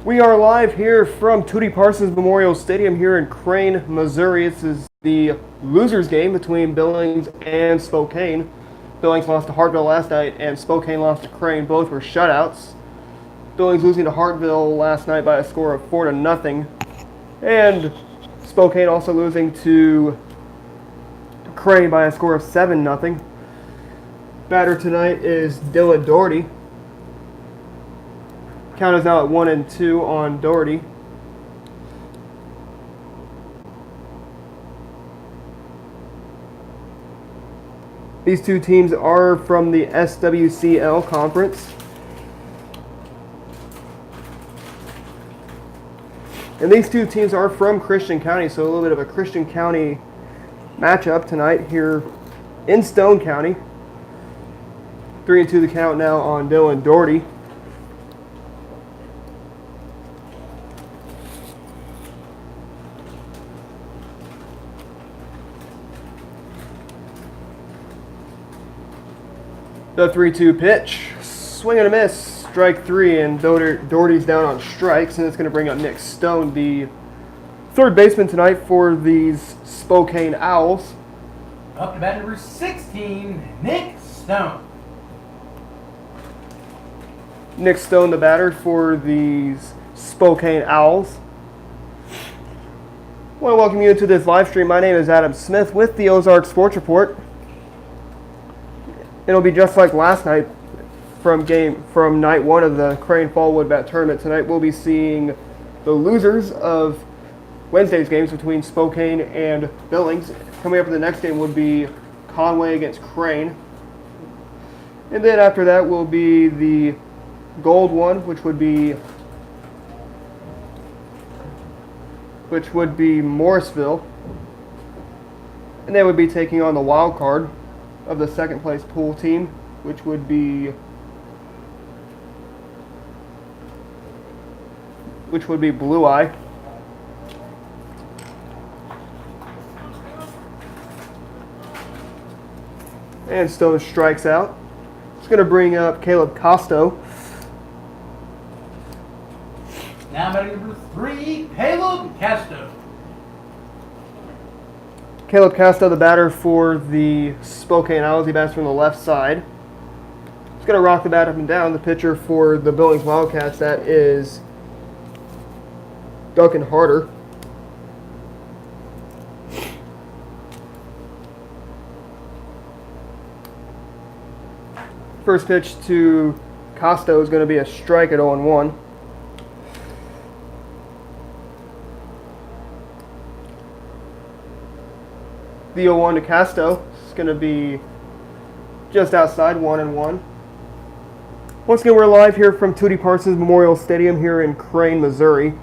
We are live here from Tootie Parsons Memorial Stadium here in Crane, Missouri. This is the losers game between Billings and Spokane. Billings lost to Hartville last night and Spokane lost to Crane. Both were shutouts. Billings losing to Hartville last night by a score of 4-0. And Spokane also losing to Crane by a score of 7-0. Batter tonight is Dylan Doherty. Count is now at 1-2 on Doherty. These two teams are from the SWCL conference. And these two teams are from Christian County, so a little bit of a Christian County matchup tonight here in Stone County. 3-2 the count now on Dylan Doherty. The 3-2 pitch, swing and a miss, strike three, and Doherty's down on strikes, and it's going to bring up Nick Stone, the third baseman tonight for these Spokane Owls. Up to bat number 16, Nick Stone. Nick Stone, the batter for these Spokane Owls. I want to welcome you to this live stream. My name is Adam Smith with the Ozarks Sports Report. It'll be just like last night from night one of the Crane Fall Wood Bat Tournament. Tonight we'll be seeing the losers of Wednesday's games between Spokane and Billings. Coming up in the next game will be Conway against Crane. And then after that will be the gold one, which would be Morrisville. And they would be taking on the wild card of the second place pool team, which would be Blue Eye. And Stone strikes out. It's going to bring up Caleb Costo. Now batting number 3, Caleb Casto. Caleb Casto, the batter for the Spokane Owls. He bats from the left side. He's going to rock the bat up and down. The pitcher for the Billings Wildcats, that is Duncan Harder. First pitch to Costo is going to be a strike at 0-1. The 0-1 to Casto is going to be just outside, 1-1. Once again, we're live here from Tootie Parsons Memorial Stadium here in Crane, Missouri.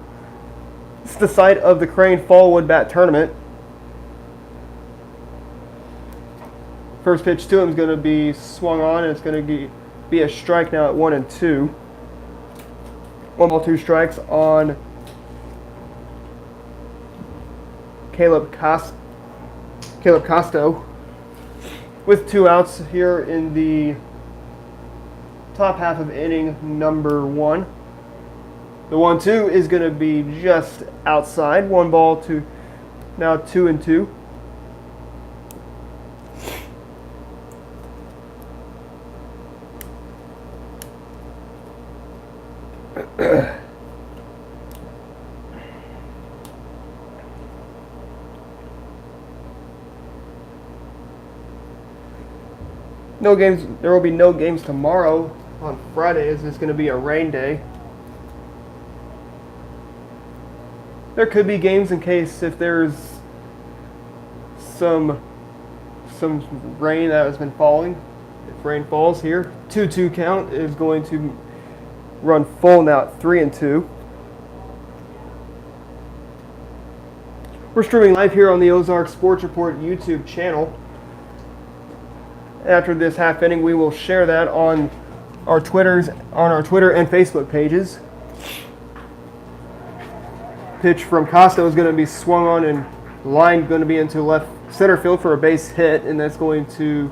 It's the site of the Crane Fall Wood Bat Tournament. First pitch to him is going to be swung on, and it's going to be a strike now at 1-2. 1 ball, 2 strikes on Caleb Costo, with 2 outs here in the top half of inning number 1. The 1-2 is going to be just outside. 1 ball to now 2-2. No games. There will be no games tomorrow on Friday, as it's going to be a rain day. There could be games in case if there's some rain that has been falling. If rain falls here, 2-2 count is going to run full now at 3-2. We're streaming live here on the Ozarks Sports Report YouTube channel. After this half inning, we will share that on our Twitter and Facebook pages. Pitch from Costa is going to be swung on and line going to be into left center field for a base hit, and that's going to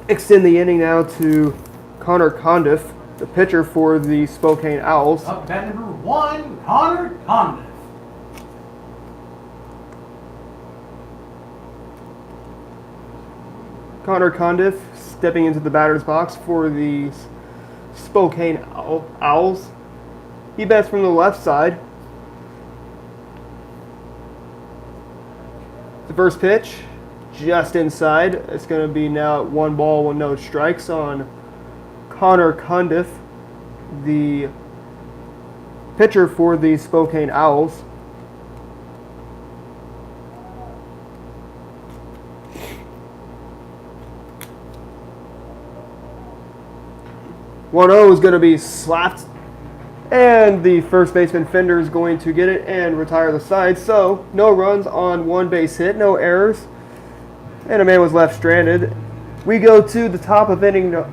extend the inning now to Connor Condiff. The pitcher for the Spokane Owls. Up bat number 1, Connor Condiff. Connor Condiff stepping into the batter's box for the Spokane Owls. He bats from the left side. The first pitch, just inside. It's going to be now 1 ball, 1 no strikes on Connor Condiff, the pitcher for the Spokane Owls. One 0 is going to be slapped, and the first baseman Fender is going to get it and retire the side. So no runs on 1 base hit, no errors, and a man was left stranded. We go to the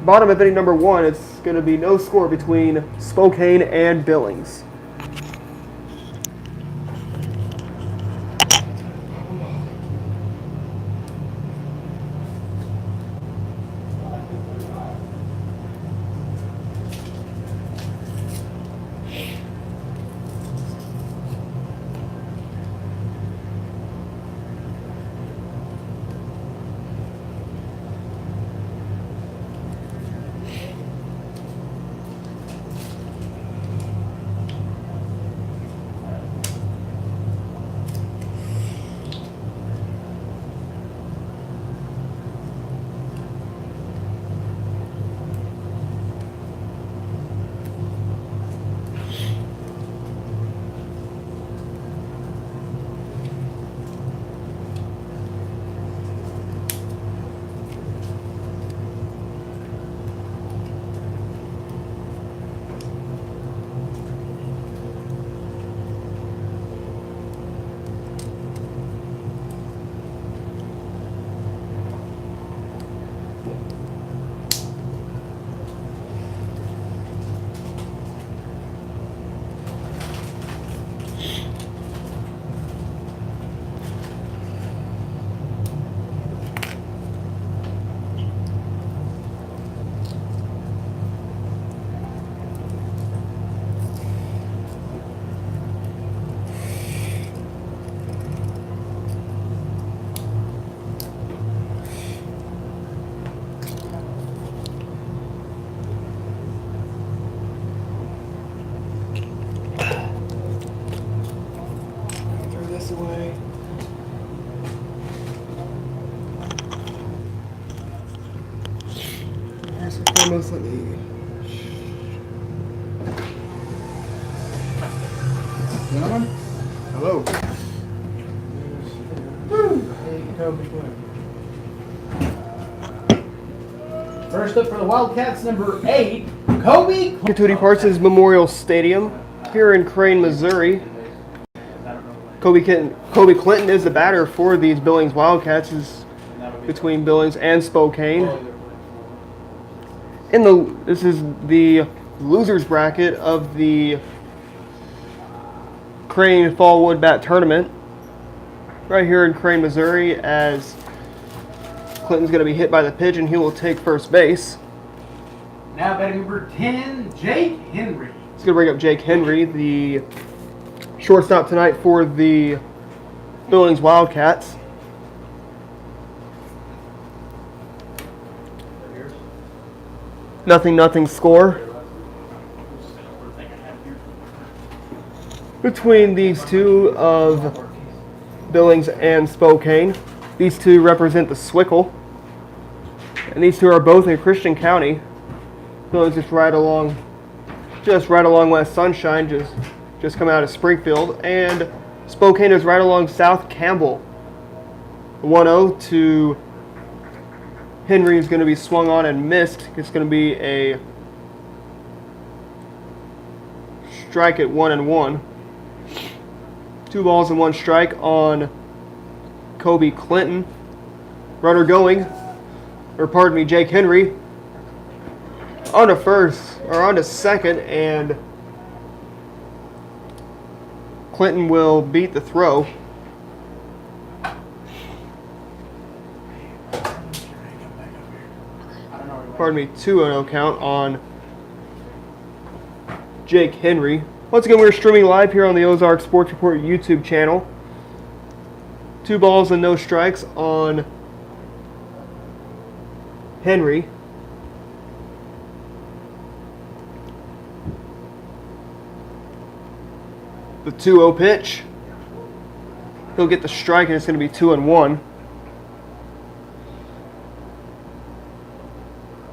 bottom of inning number 1. It's going to be no score between Spokane and Billings. Away. First and foremost, let me. Gentlemen, Hello. First up for the Wildcats, number 8, Kobe. Tutti Parsons Memorial Stadium here in Crane, Missouri. Kobe Clinton is the batter for these Billings Wildcats. Is between Billings and Spokane. This is the losers bracket of the Crane Fall Wood Bat Tournament. Right here in Crane, Missouri, as Clinton's going to be hit by the pitch and he will take first base. Now batting number 10, Jake Henry. He's going to bring up Jake Henry, the shortstop tonight for the Billings Wildcats. Nothing score between these two of Billings and Spokane. These two represent the Swickle, and these two are both in Christian County. Billings just right along West Sunshine, just come out of Springfield, and Spokane is right along South Campbell. 1-0 to Henry is going to be swung on and missed. It's going to be a strike at 1-1. 2 balls and 1 strike on Kobe Clinton. Runner going, Jake Henry on to second, and Clinton will beat the throw. Pardon me, 2-0 count on Jake Henry. Once again, we're streaming live here on the Ozarks Sports Report YouTube channel. 2 balls and no strikes on Henry. The 2-0 pitch. He'll get the strike, and it's going to be 2-1.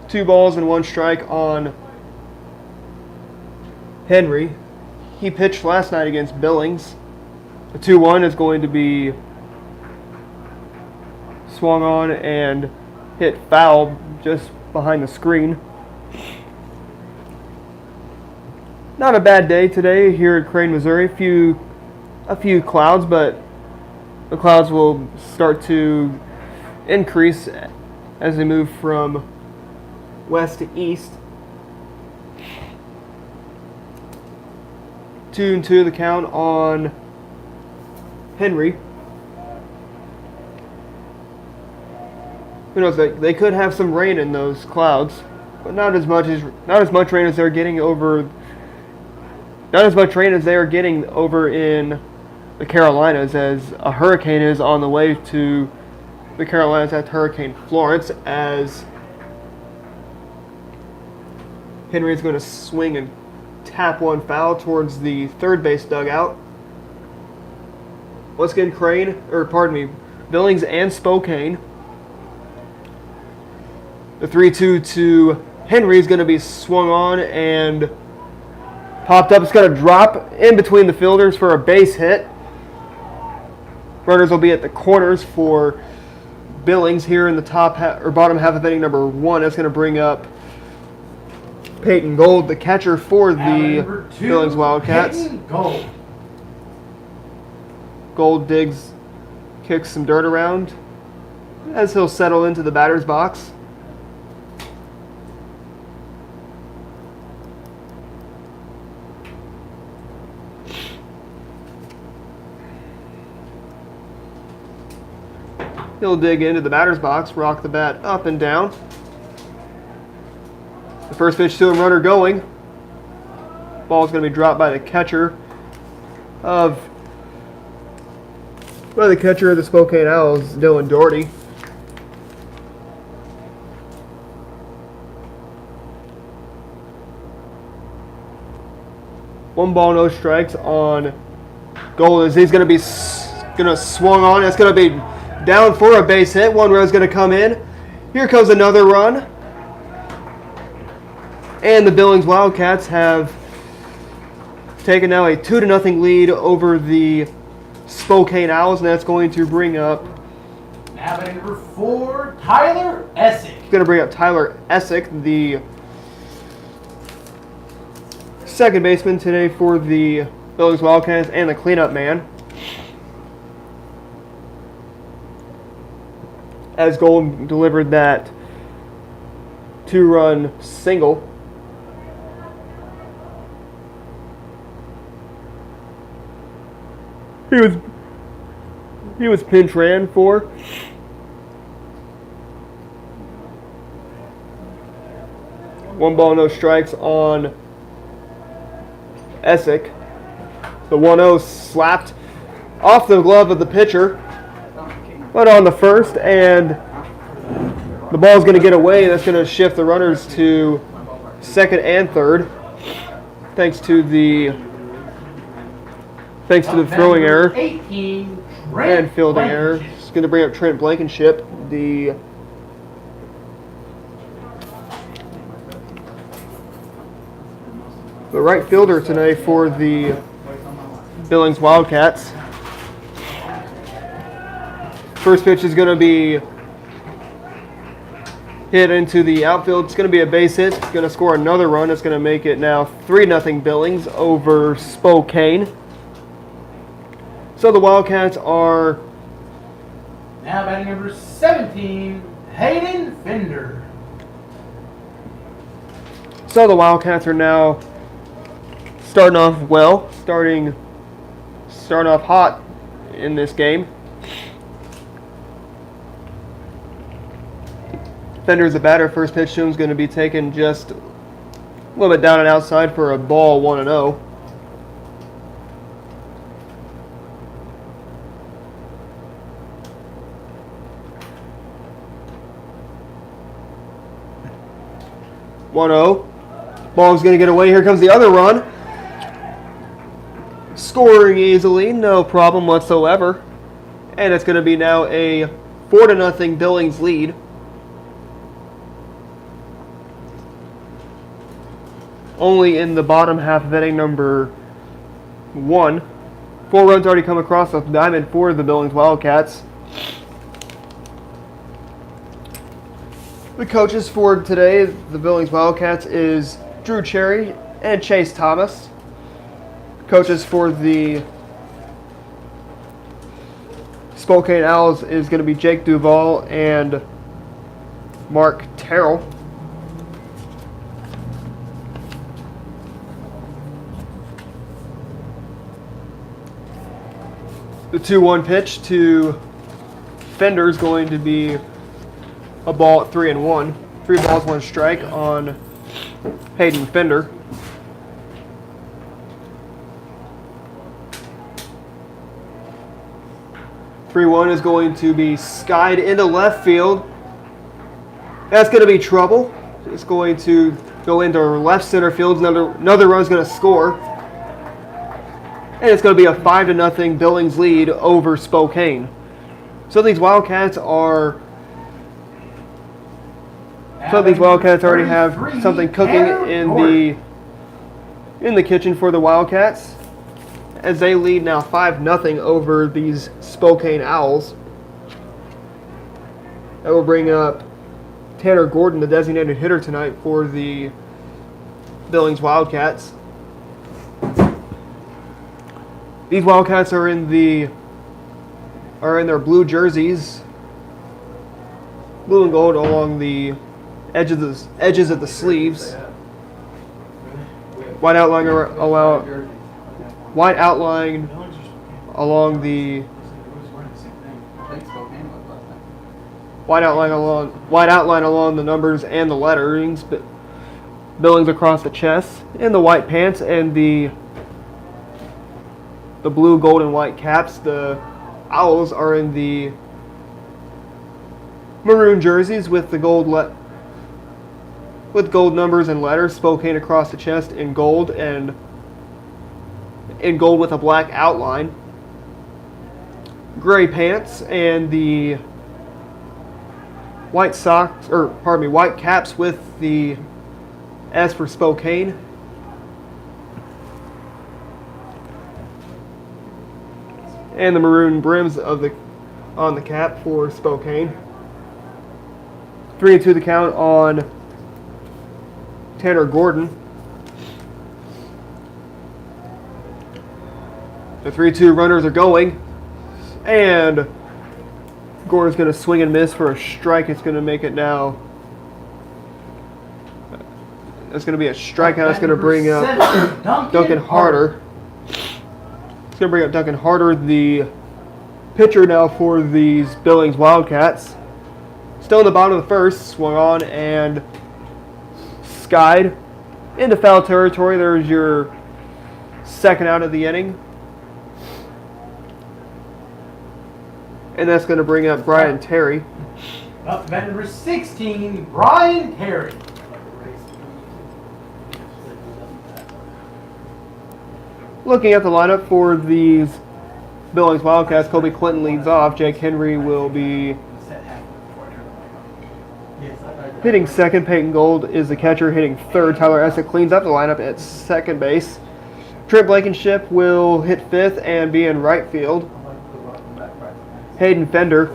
2 balls and 1 strike on Henry. He pitched last night against Billings. The 2-1 is going to be swung on and hit foul just behind the screen. Not a bad day today here at Crane, Missouri. A few clouds, but the clouds will start to increase as they move from west to east. 2-2 the count on Henry. Who knows? They could have some rain in those clouds, but not as much rain as they're getting over. Not as much rain as they are getting over in the Carolinas, as a hurricane is on the way to the Carolinas. That's Hurricane Florence, as Henry is going to swing and tap one foul towards the third base dugout. Once again, Billings and Spokane. The 3-2 to Henry is going to be swung on and popped up. It's going to drop in between the fielders for a base hit. Runners will be at the corners for Billings here in the bottom half of inning number 1. That's going to bring up Peyton Gold, the catcher for the Billings Wildcats. Gold kicks some dirt around as he'll settle into the batter's box. He'll dig into the batter's box, rock the bat up and down. The first pitch to him, runner going. Ball's going to be dropped by the catcher of the Spokane Owls, Dylan Doherty. One ball, no strikes on Gold, as he's going to swung on. It's going to be down for a base hit. One run's going to come in. Here comes another run. And the Billings Wildcats have taken now a 2-0 lead over the Spokane Owls, and that's going to bring up now batting number 4, Tyler Essick. It's going to bring up Tyler Essick, the second baseman today for the Billings Wildcats and the cleanup man. As Gold delivered that 2-run single. He was pinch ran for. One ball, no strikes on Essick. The 1-0 slapped off the glove of the pitcher. But on the first, and the ball's going to get away. That's going to shift the runners to second and third, thanks to the throwing error and fielding error. It's going to bring up Trent Blankenship, the right fielder today for the Billings Wildcats. First pitch is going to be hit into the outfield. It's going to be a base hit. It's going to score another run. It's going to make it now 3-0 Billings over Spokane. So the Wildcats are now batting number 17, Hayden Fender. So the Wildcats are now starting off well, starting off hot in this game. Fender's the batter. First pitch to him is going to be taken just A little bit down and outside for a ball 1-0. Ball's going to get away. Here comes the other run. Scoring easily, no problem whatsoever. And it's going to be now a 4-0 Billings lead. Only in the bottom half of inning number 1. 4 runs already come across the diamond for the Billings Wildcats. The coaches for today, the Billings Wildcats, is Drew Cherry and Chase Thomas. Coaches for the Spokane Owls is going to be Jake Duvall and Mark Terrell. The 2-1 pitch to Fender is going to be a ball at 3-1. 3 balls, 1 strike on Hayden Fender. Three-1 is going to be skied into left field. That's going to be trouble. It's going to go into left center field. Another run is going to score. And it's going to be a 5-0 Billings lead over Spokane. So these Wildcats already have something cooking in the kitchen for the Wildcats, as they lead now 5-0 over these Spokane Owls. That will bring up Tanner Gordon, the designated hitter tonight for the Billings Wildcats. These Wildcats are in their blue jerseys, blue and gold along the edges of the sleeves. White outline along the numbers and the letterings. Billings across the chest, and the white pants and the blue, gold, and white caps. The Owls are in the maroon jerseys with the gold numbers and letters. Spokane across the chest in gold, and in gold with a black outline. Gray pants and the white caps with the S for Spokane. And the maroon brims on the cap for Spokane. 3-2 the count on Tanner Gordon. The 3-2 runners are going, and Gordon's going to swing and miss for a strike. It's going to make it now. It's going to be a strikeout. It's going to bring up Duncan Harder. It's going to bring up Duncan Harder, the pitcher now for these Billings Wildcats. Still in the bottom of the first, swung on and skied into foul territory. There's your second out of the inning. And that's going to bring up Brian Terry. Up to bat number 16, Brian Terry. Looking at the lineup for these Billings Wildcats, Kobe Clinton leads off. Jake Henry will be hitting second. Peyton Gold is the catcher, hitting third. Tyler Essick cleans up the lineup at second base. Trent Blankenship will hit fifth and be in right field. Hayden Fender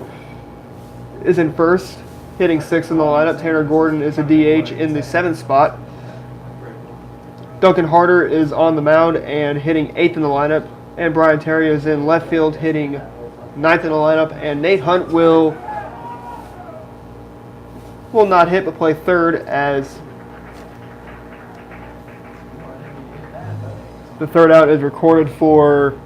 is in first, hitting sixth in the lineup. Tanner Gordon is a DH in the seventh spot. Duncan Harder is on the mound and hitting eighth in the lineup. And Brian Terry is in left field, hitting ninth in the lineup. And Nate Hunt will not hit but play third, as the third out is recorded for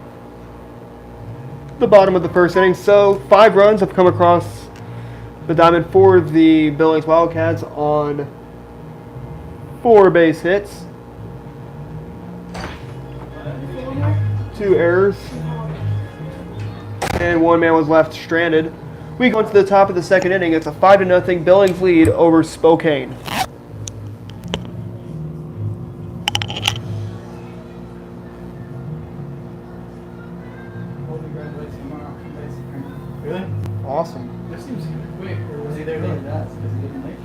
the bottom of the first inning. So 5 runs have come across the diamond for the Billings Wildcats on 4 base hits. 2 errors, and 1 man was left stranded. We go to the top of the second inning. It's a 5-0 Billings lead over Spokane. Really? Awesome. This seems kind of quick. Or was he there? Really does, because he didn't make it.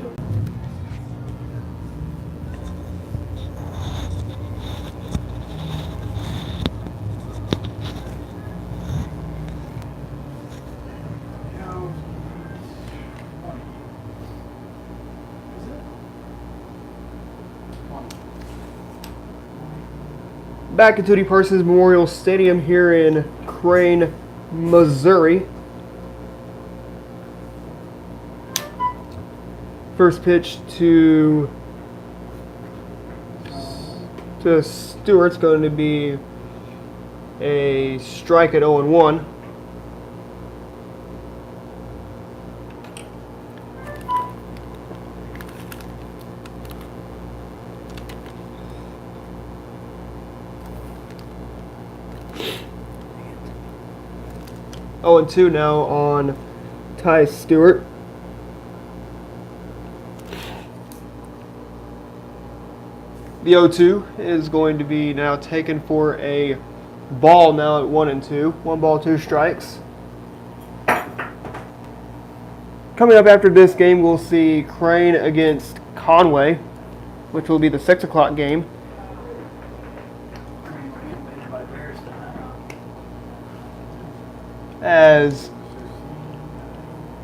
Back at Tutti Parsons Memorial Stadium here in Crane, Missouri. First pitch to Stewart's going to be a strike at 0-1. Oh, and 2 now on Ty Stewart. The 0-2 is going to be now taken for a ball now at 1-2. 1 ball, 2 strikes. Coming up after this game, we'll see Crane against Conway, which will be the 6 o'clock game. As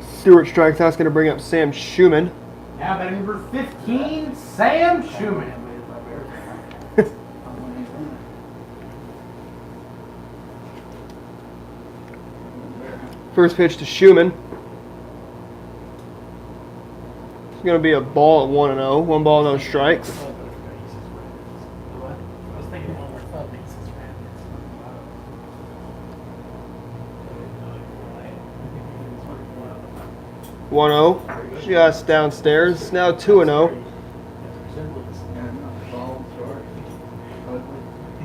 Stewart strikes out, it's going to bring up Sam Schumann. Now batting number 15, Sam Schumann. First pitch to Schumann. It's going to be a ball at 1-0. 1 ball, no strikes. 1-0, just downstairs. Now 2-0.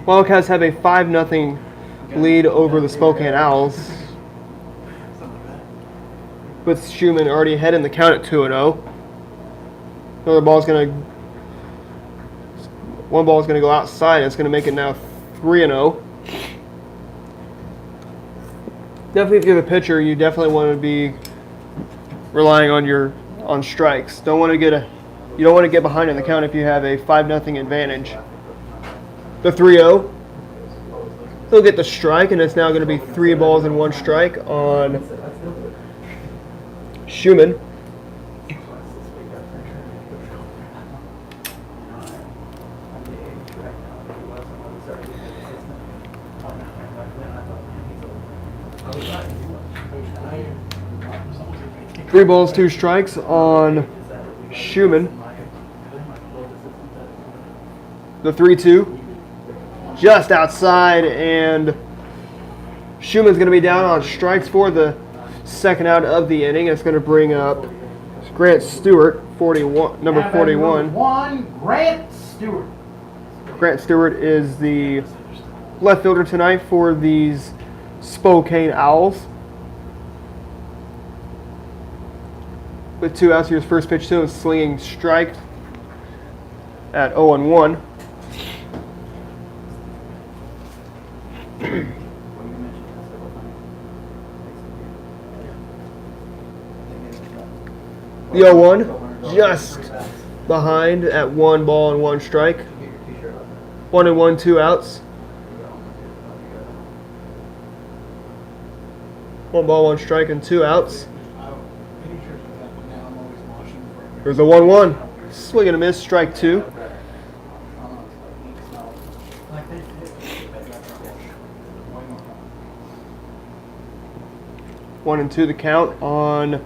Wildcats have a 5-0 lead over the Spokane Owls, with Schumann already ahead in the count at 2-0. Another ball's going to, 1 ball is going to go outside. It's going to make it now 3-0. Definitely, if you're the pitcher, you definitely want to be relying on strikes. You don't want to get behind in the count if you have a 5-0 advantage. The 3-0. He'll get the strike, and it's now going to be 3 balls and 1 strike on Schumann. Three balls, 2 strikes on Schumann. The 3-2. Just outside, and Schumann's going to be down on strikes for the second out of the inning. It's going to bring up Grant Stewart, 41, number 41. Grant Stewart. Grant Stewart is the left fielder tonight for these Spokane Owls. With 2 outs, here's first pitch to him, slinging strike at 0-1. The 0-1, just behind at 1 ball and 1 strike. 1-1, 2 outs. 1 ball, 1 strike, and 2 outs. There's a 1-1. Swing and a miss, strike 2. One and 2 the count on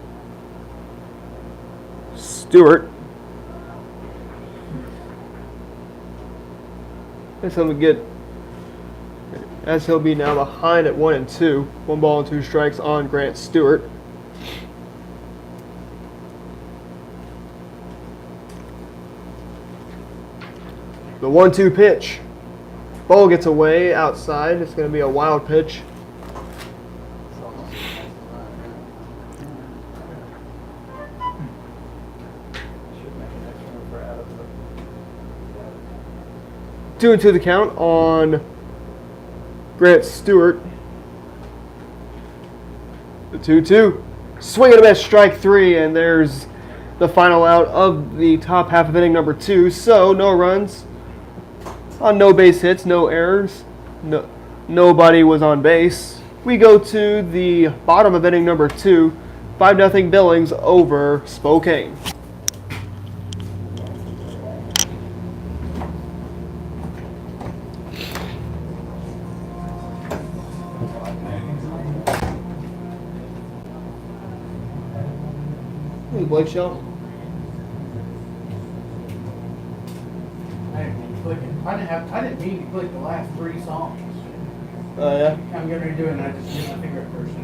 Stewart. As he'll be now behind at 1-2. 1 ball and 2 strikes on Grant Stewart. The 1-2 pitch. Ball gets away outside. It's going to be a wild pitch. Two and two the count on Grant Stewart. The 2-2. Swing and a miss, strike three, and there's the final out of the top half of inning number 2. So no runs on no base hits, no errors, nobody was on base. We go to the bottom of inning number 2, 5-0 Billings over Spokane. Hey, Blake Shelton. I didn't mean to click the last 3 songs. Oh, yeah? I'm getting ready to do it, and I just did my finger at first.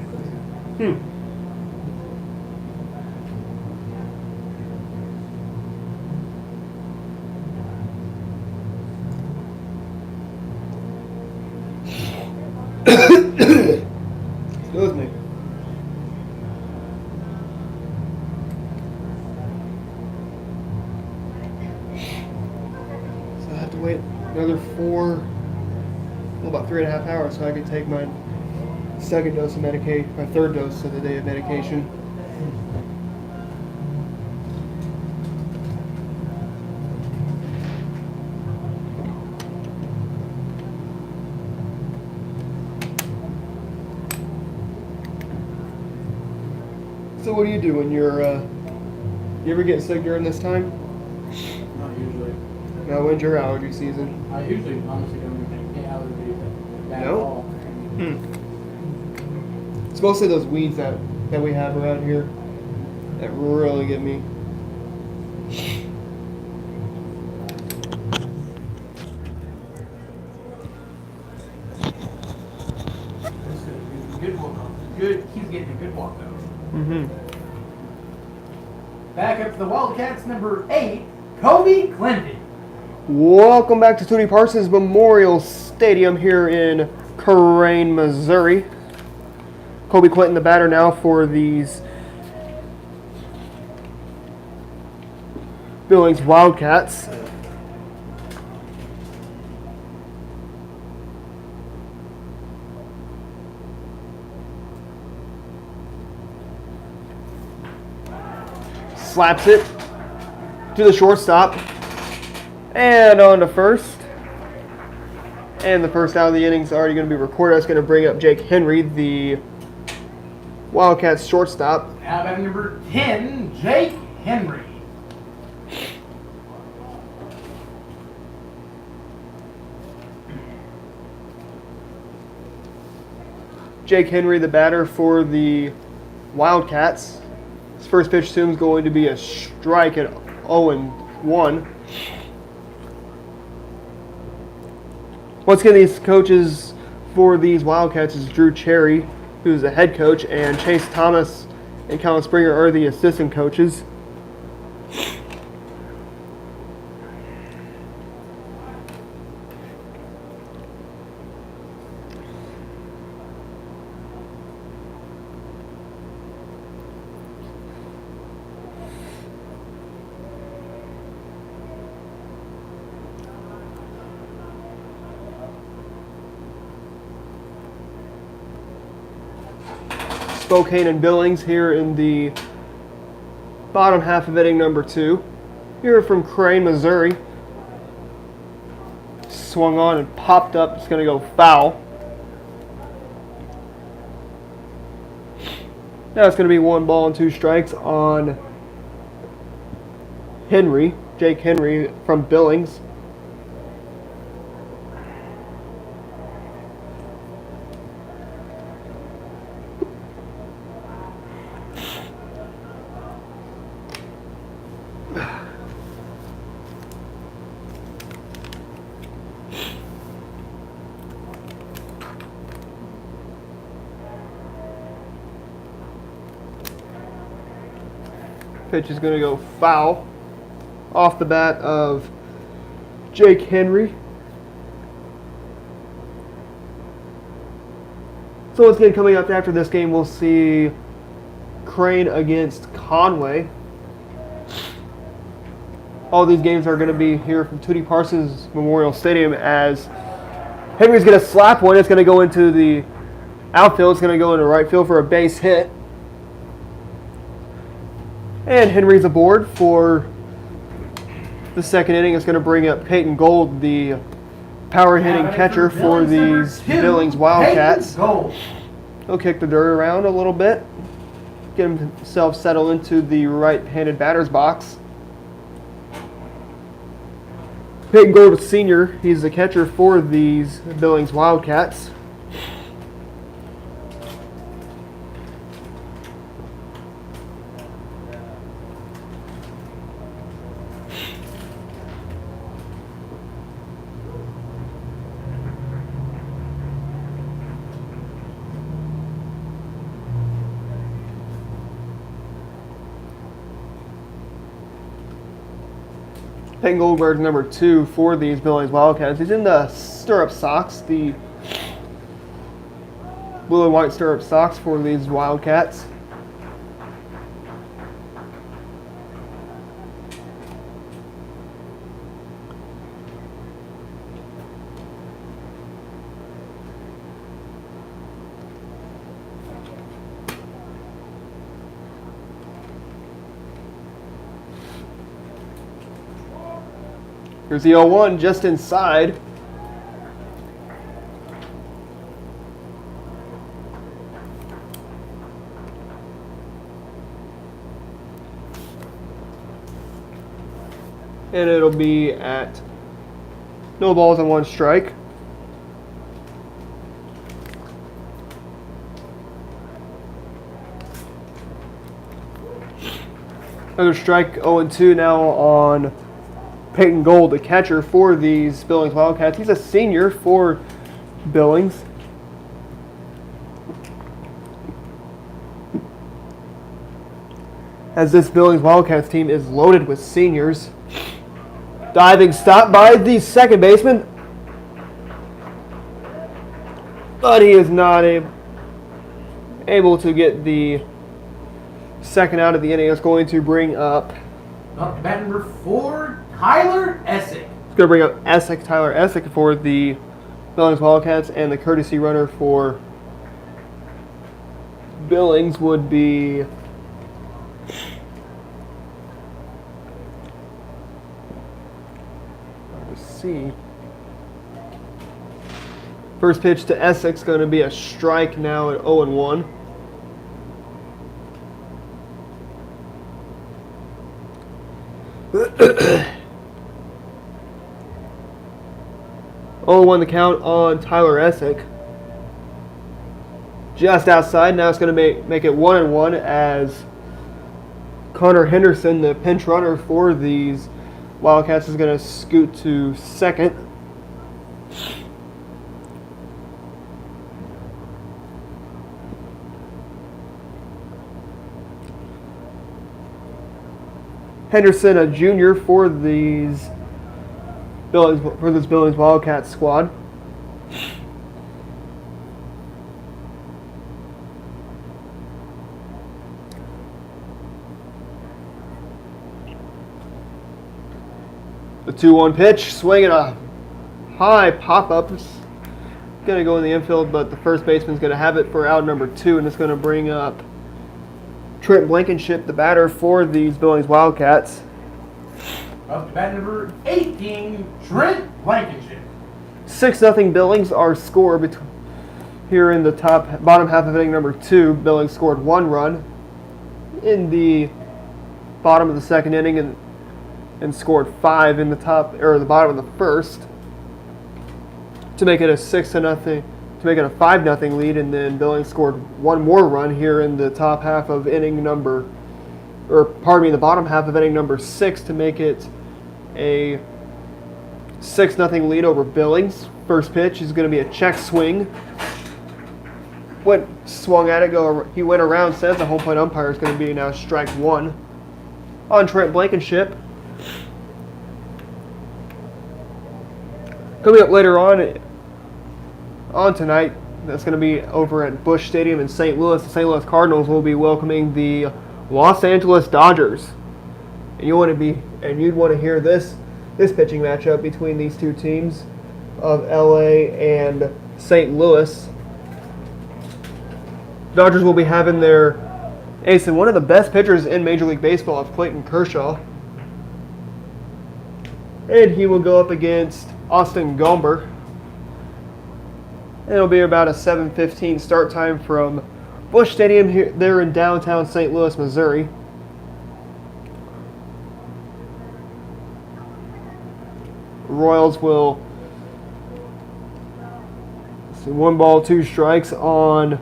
Excuse me. So I have to wait another about 3.5 hours so I can take my second dose of medication, my third dose of the day of medication. So what do you do when you ever get sick during this time? Not usually. Now, when's your allergy season? I usually honestly don't even get allergies at No? all. It's mostly those weeds that we have around here that really get me. Good walk. Good. He's getting a good walk though. Mm-hmm. Back up to the Wildcats, number 8, Kobe Clinton. Welcome back to Tony Parsons Memorial Stadium here in Crane, Missouri. Kobe Clinton, the batter now for these Billings Wildcats. Slaps it to the shortstop and on to first. And the first out of the inning is already going to be recorded. That's going to bring up Jake Henry, the Wildcats shortstop. Now batting number 10, Jake Henry. Jake Henry, the batter for the Wildcats. His first pitch to him is going to be a strike at 0-1. Once again, these coaches for these Wildcats is Drew Cherry, who's the head coach, and Chase Thomas and Colin Springer are the assistant coaches. Spokane and Billings here in the bottom half of inning number 2. Here from Crane, Missouri. Swung on and popped up. It's going to go foul. Now it's going to be 1 ball and 2 strikes on Henry, Jake Henry from Billings. Pitch is going to go foul off the bat of Jake Henry. So once again, coming up after this game, we'll see Crane against Conway. All these games are going to be here from Tootie Parsons Memorial Stadium, as Henry's going to slap one. It's going to go into the outfield. It's going to go into right field for a base hit. And Henry's aboard for the second inning. It's going to bring up Peyton Gold, the power hitting catcher for these Billings Wildcats. He'll kick the dirt around a little bit, get himself settled into the right-handed batter's box. Peyton Gold, senior, he's the catcher for these Billings Wildcats. Peyton Gold wears number 2 for these Billings Wildcats. He's in the stirrup socks, the blue and white stirrup socks for these Wildcats. Here's the 0-1 just inside. And it'll be at no balls and 1 strike. Another strike, 0-2 now on Peyton Gold, the catcher for these Billings Wildcats. He's a senior for Billings. As this Billings Wildcats team is loaded with seniors. Diving stop by the second baseman. But he is not able to get the second out of the inning. It's going to bring up bat number 4, Tyler Essick. It's going to bring up Tyler Essick for the Billings Wildcats, and the courtesy runner for Billings would be let's see. First pitch to Essex going to be a strike now at 0-1. Oh, the count on Tyler Essick. Just outside. Now it's going to make it 1-1 as Connor Henderson, the pinch runner for these Wildcats, is going to scoot to second. Henderson, a junior for this Billings Wildcats squad. The 2-1 pitch, swinging a high pop-up. It's going to go in the infield, but the first baseman's going to have it for out number 2, and it's going to bring up Trent Blankenship, the batter for these Billings Wildcats. Up to bat number 18, Trent Blankenship. 6-0 Billings. Our score here in the bottom half of inning number 2. Billings scored 1 run in the bottom of the second inning and scored 5 in the bottom of the first to make it a 6-0. To make it a 5-0 lead, and then Billings scored 1 more run here in the top half of the bottom half of inning number 6 to make it a 6-0 lead over Billings. First pitch is going to be a check swing. Swung at it, he went around, says the home plate umpire is going to be now strike 1 on Trent Blankenship. Coming up later on tonight, That's going to be over at Busch Stadium in St. Louis. The St. Louis Cardinals will be welcoming the Los Angeles Dodgers. And you'd want to hear this pitching matchup between these two teams of LA and St. Louis. Dodgers will be having their ace and one of the best pitchers in Major League Baseball, of Clayton Kershaw. And he will go up against Austin Gomber. And it'll be about a 7:15 start time from Busch Stadium here there in downtown St. Louis, Missouri. Royals will see 1 ball, 2 strikes on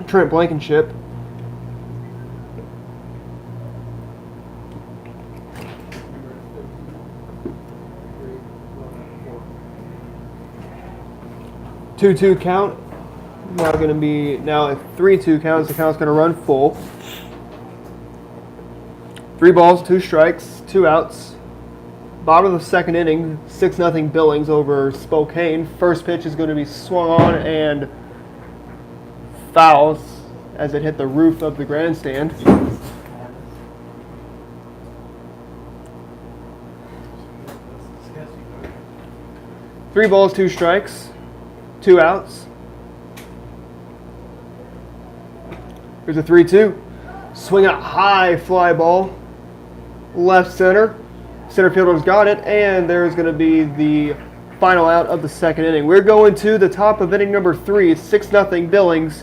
Trent Blankenship. Two count. Now going to be a 3-2 count. The count's going to run full. 3 balls, 2 strikes, 2 outs. Bottom of the second inning, 6-0 Billings over Spokane. First pitch is going to be swung on and fouls as it hit the roof of the grandstand. 3 balls, 2 strikes, 2 outs. Here's a 3-2. Swing a high fly ball. Left center. Center fielder's got it, and there's going to be the final out of the second inning. We're going to the top of inning number 3, 6-0 Billings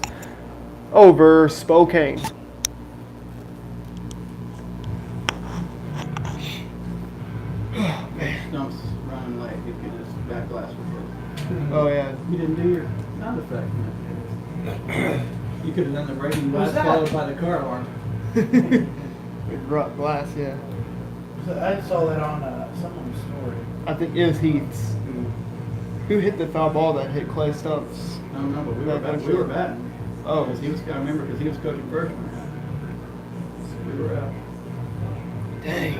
over Spokane. Stump's running late. You could just back glass with it. Oh, yeah. You didn't do your sound effect. You could have done the breaking glass followed by the car alarm. With rough glass, yeah. I saw that on someone's story. I think it was Heats. Who hit the foul ball that hit Clay Stump's? No, but we were batting. Oh. Because I remember because he was coaching first. We were out. Dang.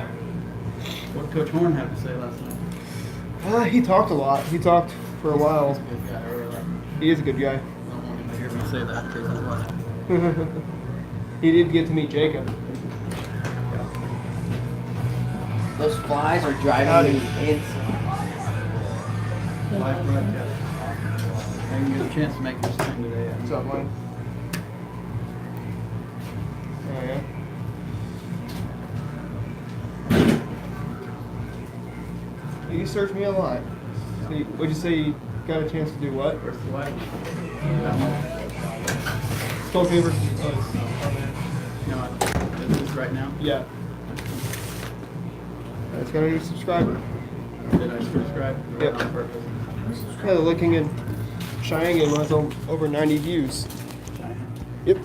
What did Coach Horn have to say last night? He talked a lot. He talked for a while. He's a good guy. I really like him. He is a good guy. I don't want him to hear me say that because his wife. He did get to meet Jacob. Those flies are driving me insane. Live broadcast. I didn't get a chance to make this thing today. What's up, Lane? Oh, yeah. You searched me a lot. So what'd you say you got a chance to do what? Where's the wife? Spokane versus No, is this right now? yeah. It's got a new subscriber. Did I subscribe? Yep. On purpose. Yeah, looking in Cheyenne game has over 90 views. Yep.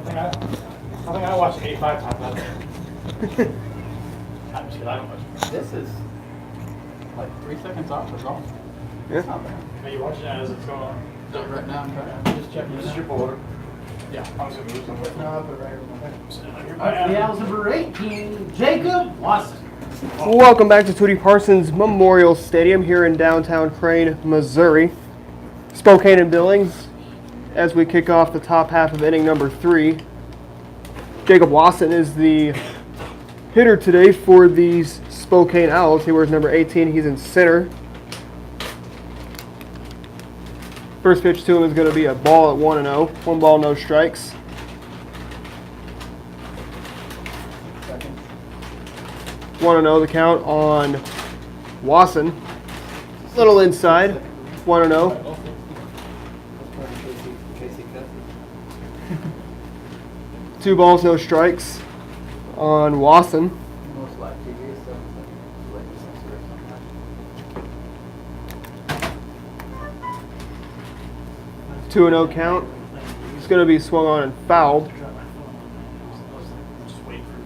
I think I watched 85 times that. I'm just kidding, I don't watch it. This is like 3 seconds off. That's all. Yeah. Not bad. Are you watching that as it's going on? So right now I'm just checking This it is your out. folder. Yeah, I was gonna move somewhere. No, I'll put it right over my head. The Owls number 18, Jacob Watson. Welcome back to Tootie Parsons Memorial Stadium here in downtown Crane, Missouri. Spokane and Billings as we kick off the top half of inning number 3. Jacob Watson is the hitter today for these Spokane Owls. He wears number 18. He's in center. First pitch to him is going to be a ball at 1-0. 1 ball, no strikes. Second. 1-0 the count on Watson. Little inside. 1-0. Casey Cook. 2 balls, no strikes on Watson. Most likely. 2-0 count. It's going to be swung on and fouled. Just wait for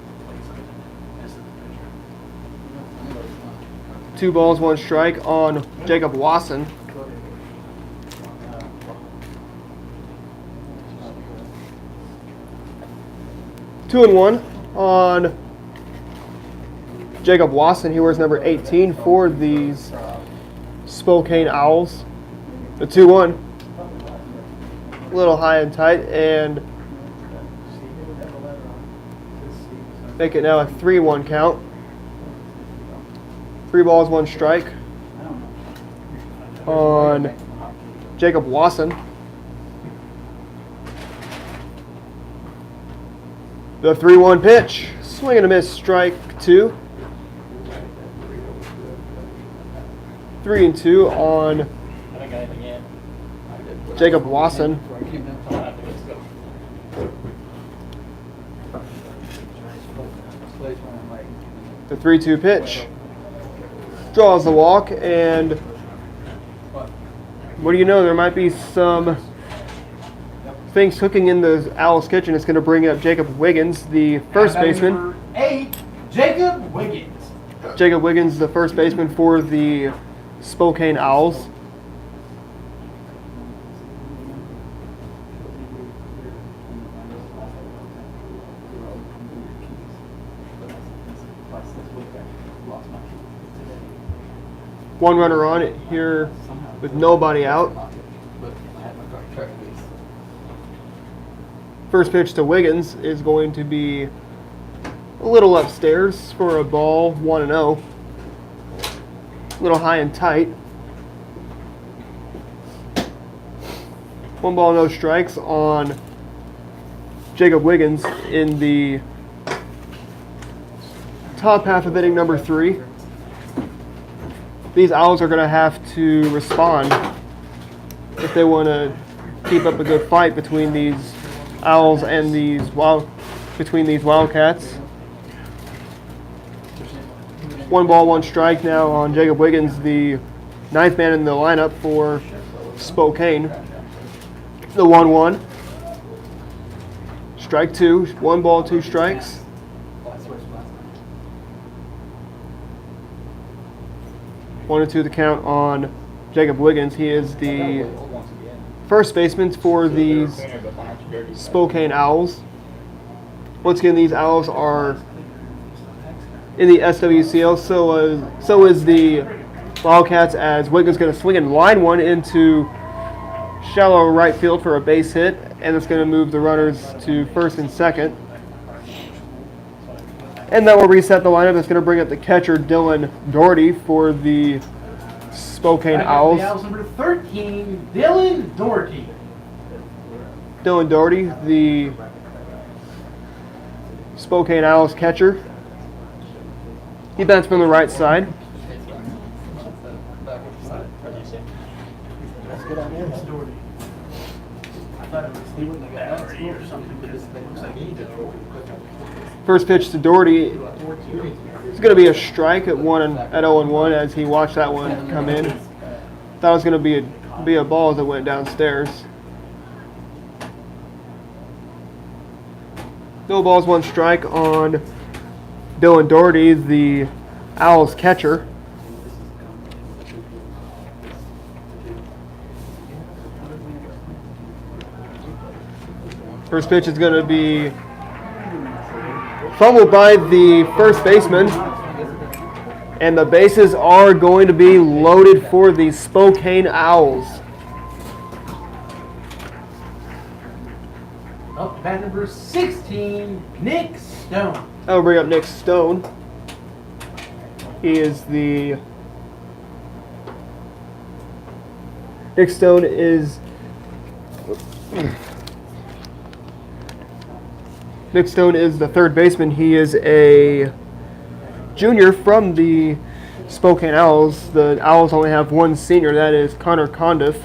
the 2 balls, 1 strike on Jacob Watson. Two and 1 on Jacob Wasson. He wears number 18 for these Spokane Owls. The 2-1. A little high and tight, and make it now a 3-1 count. 3 balls, 1 strike on Jacob Wasson. The 3-1 pitch. Swing and a miss, strike 2. 3-2 on Jacob Wasson. The 3-2 pitch. Draws the walk, and what do you know, there might be some things cooking in the Owl's kitchen. It's going to bring up Jacob Wiggins, the first baseman. Number 8, Jacob Wiggins. Jacob Wiggins, the first baseman for the Spokane Owls. One runner on it here with nobody out. First pitch to Wiggins is going to be a little upstairs for a ball, 1-0. A little high and tight. 1 ball, no strikes on Jacob Wiggins in the top half of inning number 3. These Owls are going to have to respond if they want to keep up a good fight between these Owls and these Wildcats. 1 ball, 1 strike now on Jacob Wiggins, the 9th man in the lineup for Spokane. The 1-1. Strike 2. 1 ball, 2 strikes. 1-2 the count on Jacob Wiggins. He is the first baseman for these Spokane Owls. Once again, these Owls are in the SWCL, so is the Wildcats, as Wiggins going to swing and line one into shallow right field for a base hit, and it's going to move the runners to first and second. And that will reset the lineup. It's going to bring up the catcher, Dylan Doherty, for the Spokane Owls. The Owls number 13, Dylan Doherty. Dylan Doherty, the Spokane Owls catcher. He bats from the right side. That's good on him. It's Doherty. I thought it was he wouldn't have got that or something, but it looks like he did. First pitch to Doherty. It's going to be a strike at 0-1 as he watched that one come in. Thought it was going to be a ball as it went downstairs. No balls, 1 strike on Dylan Doherty, the Owls catcher. First pitch is going to be fumbled by the first baseman, and the bases are going to be loaded for the Spokane Owls. Up bat number 16, Nick Stone. I'll bring up Nick Stone. He is the Nick Stone is the third baseman. He is a junior from the Spokane Owls. The Owls only have 1 senior, that is Connor Condiff.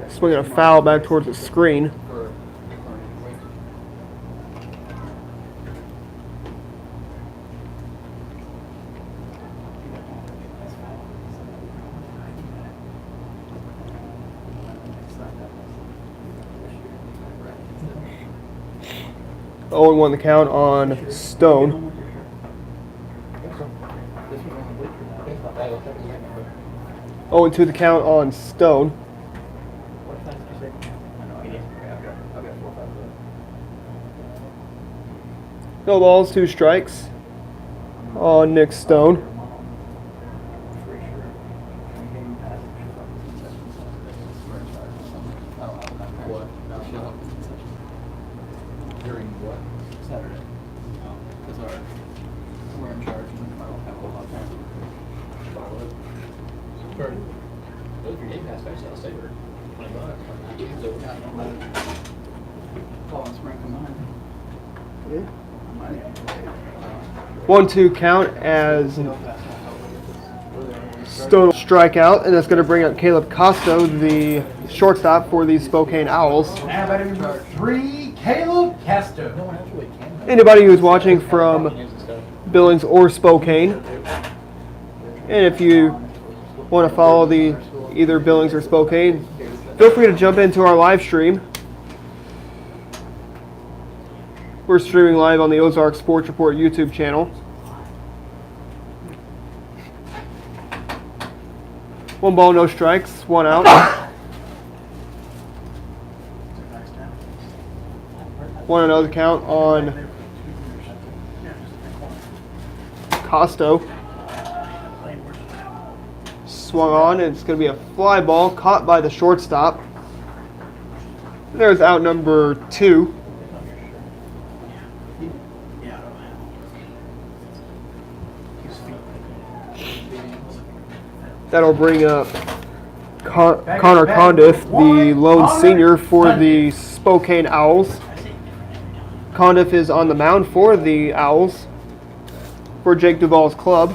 Swinging a foul back towards the screen. Oh, 1 the count on Stone. 0-2 the count on Stone. What flag did you say? I know, I've got 4 or 5 left. No balls, 2 strikes on Nick Stone. Pretty sure. Game passed. I don't have enough. What? No. During what? Saturday. Because we're in charge and I don't have a lot of time. Those are game pass, actually, I'll say for $20. Call and sprinkle mine. Yeah. Mine. 1-2 count as Stone will strike out, and that's going to bring up Caleb Costo, the shortstop for the Spokane Owls. Now batting number 3, Caleb Castro. No one else really can. Anybody who's watching from Billings or Spokane, and if you want to follow the either Billings or Spokane, feel free to jump into our live stream. We're streaming live on the Ozarks Sports Report YouTube channel. One ball, no strikes, 1 out. 1-0 the count on Costo. Swung on, and it's going to be a fly ball caught by the shortstop. There's out number 2. That'll bring up Connor Condiff, the lone senior for the Spokane Owls. Condiff is on the mound for the Owls for Jake Duvall's club.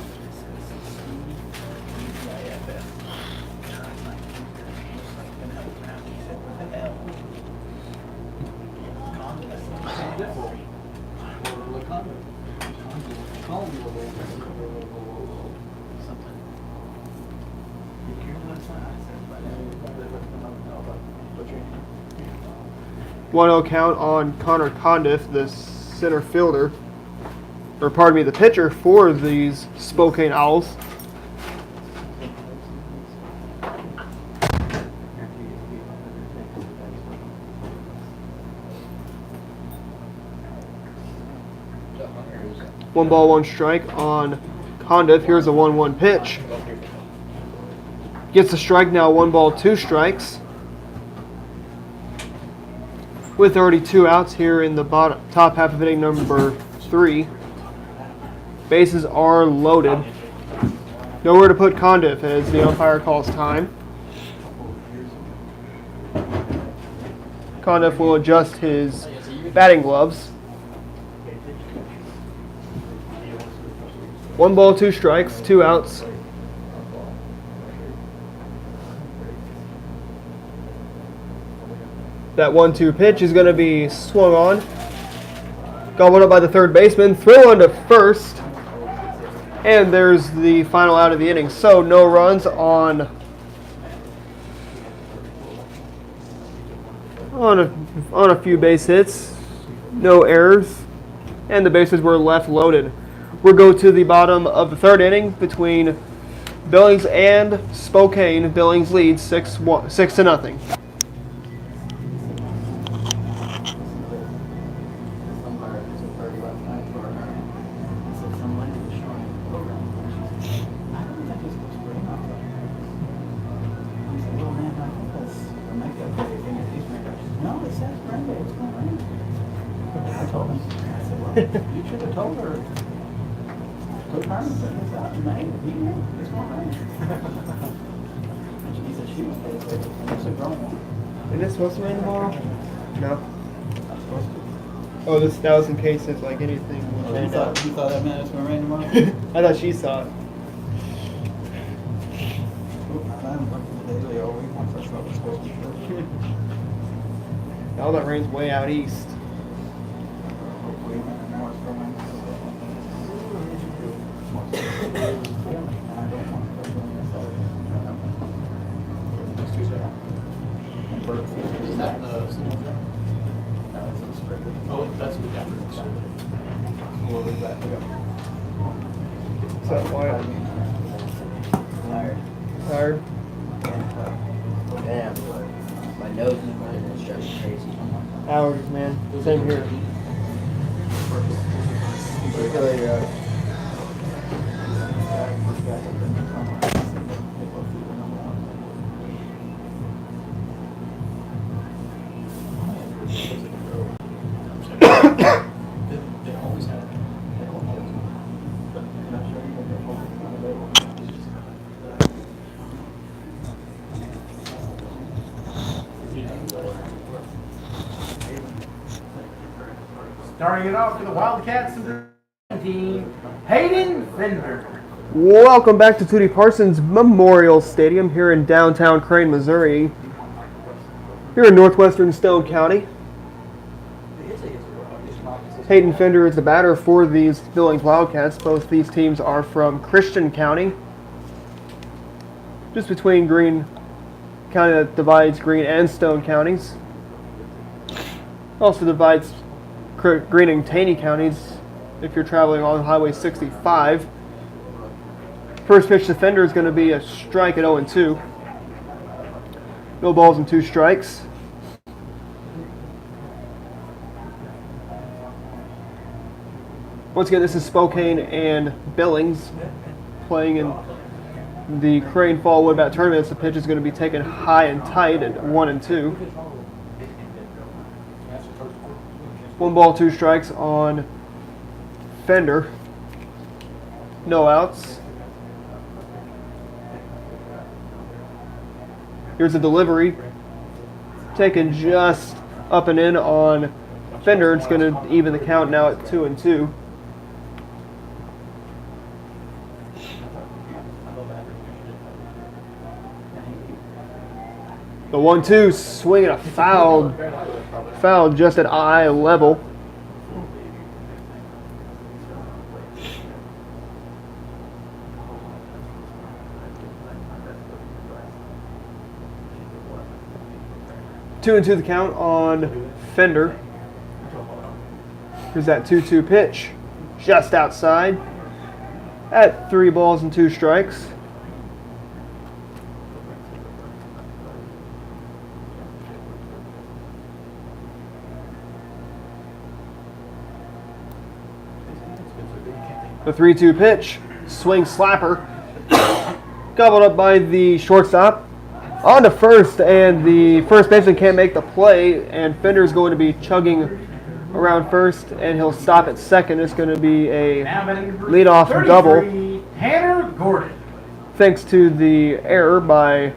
One 0 count on Connor Condiff, the center fielder, or pardon me, the pitcher for these Spokane Owls. One ball, 1 strike on Condiff. Here's a 1-1 pitch. Gets a strike now, 1 ball, 2 strikes. With already 2 outs here in the top half of inning number 3. Bases are loaded. Nowhere to put Condiff as the umpire calls time. Condiff will adjust his batting gloves. 1 ball, 2 strikes, 2 outs. That 1-2 pitch is going to be swung on. Gobbled up by the third baseman. Throw on to first. And there's the final out of the inning. So no runs on a few base hits. No errors. And the bases were left loaded. We'll go to the bottom of the 3rd inning between Billings and Spokane. Billings leads 6-0. You should have told her. Put her and put this out in May. It's not rain. She said she was supposed to. It's a growing one. Is it supposed to rain tomorrow? No. Not supposed to. Oh, that was in case if like anything. Oh, you thought that meant it's gonna rain tomorrow? I thought she saw it. I haven't looked at the daily all week once I thought it was supposed to be. All that rain's way out east. Hopefully, more it's going. Is that the Oh, that's the difference. Is that why? Tired. Tired? nose is running and it's driving me crazy. Allergies, man. Same here. Starting it off for the Wildcats and the team, Hayden Fender. Welcome back to Tootie Parsons Memorial Stadium here in downtown Crane, Missouri. Here in northwestern Stone County. Hayden Fender is the batter for these Billings Wildcats. Both these teams are from Christian County, just between Greene County that divides Greene and Stone counties. Also divides Greene and Taney counties if you're traveling on Highway 65. First pitch to Fender is going to be a strike at 0-2. No balls and 2 strikes. Once again, this is Spokane and Billings playing in the Crane Fall Wood Bat Tournament. The pitch is going to be taken high and tight at 1-2. 1 ball, 2 strikes on Fender. No outs. Here's a delivery. Taken just up and in on Fender. It's going to even the count now at 2-2. The 1-2 swinging a foul just at eye level. Two and 2 the count on Fender. Here's that 2-2 pitch, just outside at 3 balls and 2 strikes. The 3-2 pitch, swing slapper, gobbled up by the shortstop. On to first, and the first baseman can't make the play, and Fender's going to be chugging around first, and he'll stop at second. It's going to be a leadoff double. Tanner Gordon. Thanks to the error by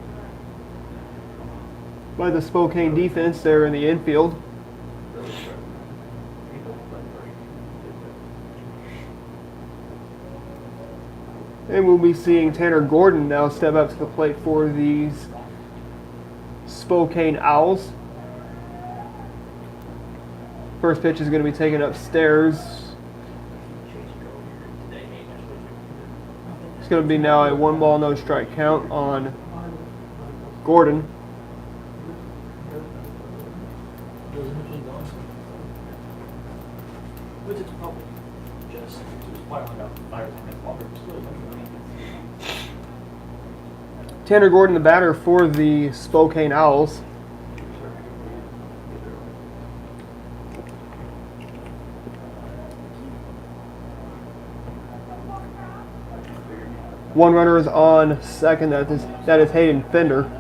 the Spokane defense there in the infield. And we'll be seeing Tanner Gordon now step up to the plate for these Spokane Owls. First pitch is going to be taken upstairs. It's going to be now a 1 ball, no strike count on Gordon. Tanner Gordon, the batter for the Spokane Owls. One runner is on second. That is Hayden Fender.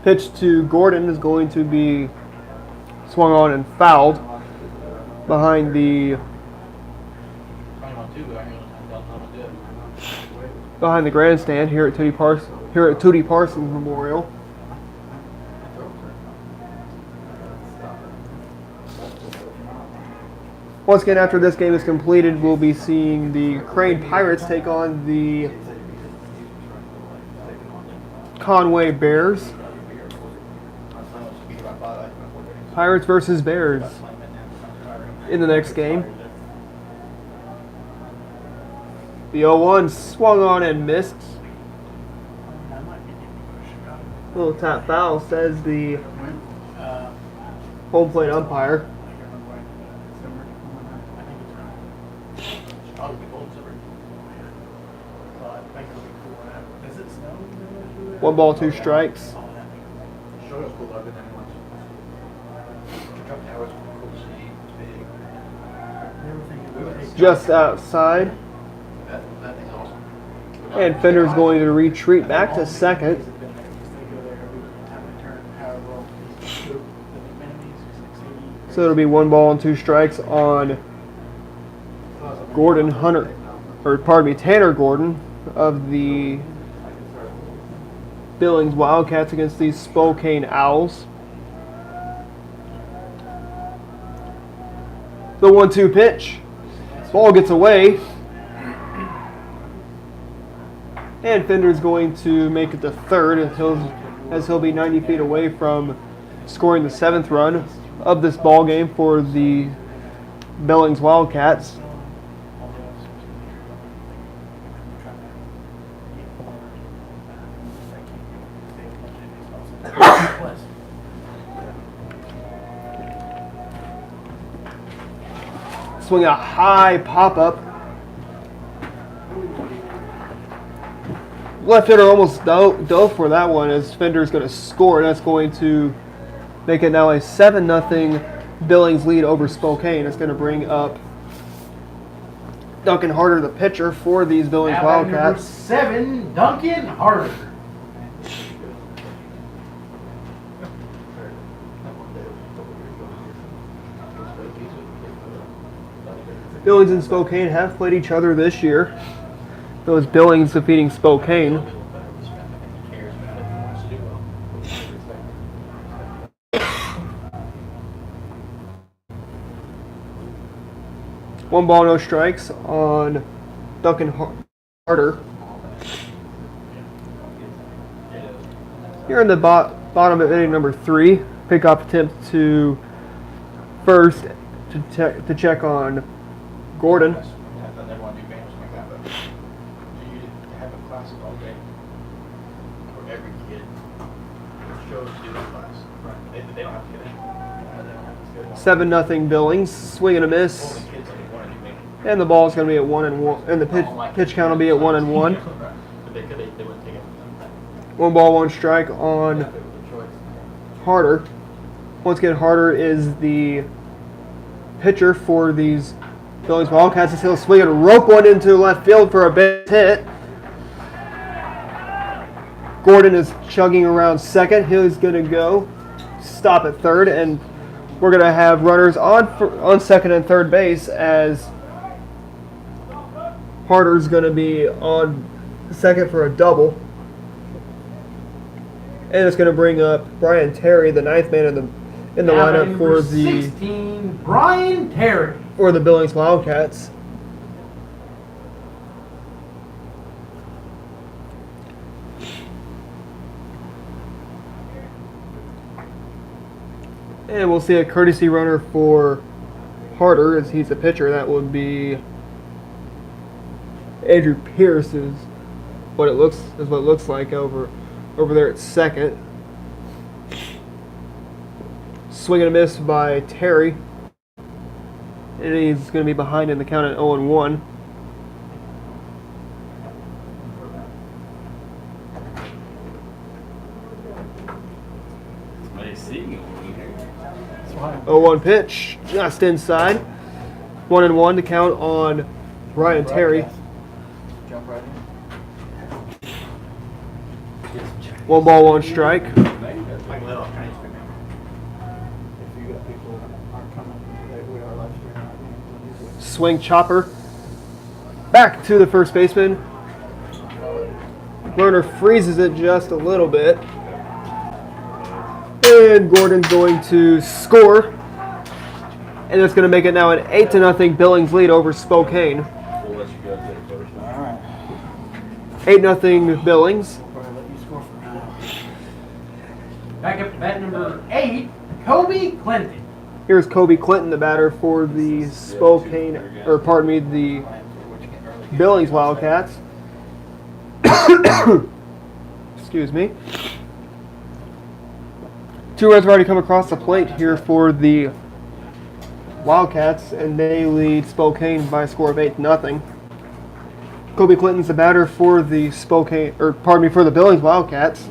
Pitch to Gordon is going to be swung on and fouled behind the grandstand here at Tootie Parsons Memorial. Once again, after this game is completed, we'll be seeing the Crane Pirates take on the Conway Bears. Pirates versus Bears in the next game. The 0-1 swung on and missed. Little tap foul, says the home plate umpire. One ball, 2 strikes. just outside. And Fender's going to retreat back to second. So it'll be 1 ball and 2 strikes on Tanner Gordon of the Billings Wildcats against these Spokane Owls. The 1-2 pitch. Ball gets away. And Fender's going to make it to third as he'll be 90 feet away from scoring the 7th run of this ball game for the Billings Wildcats. Swing a high pop-up. Left hitter almost dove for that one as Fender's going to score. That's going to make it now a 7-0 Billings lead over Spokane. It's going to bring up Duncan Harder, the pitcher for these Billings Wildcats. Number 7, Duncan Harder. Billings and Spokane have played each other this year. Those Billings defeating Spokane. One ball, no strikes on Duncan Harder. Here in the bottom of inning number 3, pickoff attempt to first to check on Gordon. They don't have to get it. 7-0 Billings. Swing and a miss. And the ball is going to be at 1-1. And the pitch count will be at 1-1. 1 ball, 1 strike on Harder. Once again, Harder is the pitcher for these Billings Wildcats. He'll swing and rope one into left field for a base hit. Gordon is chugging around second. He's going to go stop at third, and we're going to have runners on second and third base as Harder's going to be on second for a double. And it's going to bring up Brian Terry, the 9th man in the lineup for the 16, Brian Terry. For the Billings Wildcats. And we'll see a courtesy runner for Harder as he's a pitcher. That would be Andrew Pierce is what it looks like over there at second. Swing and a miss by Terry. And he's going to be behind in the count at 0-1. Oh, 1 pitch, just inside. 1-1 to count on Brian Terry. Jump right in. 1 ball, 1 strike. Swing chopper. Back to the first baseman. Runner freezes it just a little bit. And Gordon's going to score. And it's going to make it now an 8-0 Billings lead over Spokane. 8-0 Billings. Back up to bat number 8, Kobe Clinton. Here's Kobe Clinton, the batter for the the Billings Wildcats. Excuse me. 2 runs have already come across the plate here for the Wildcats, and they lead Spokane by a score of 8-0. Kobe Clinton's the batter for the for the Billings Wildcats.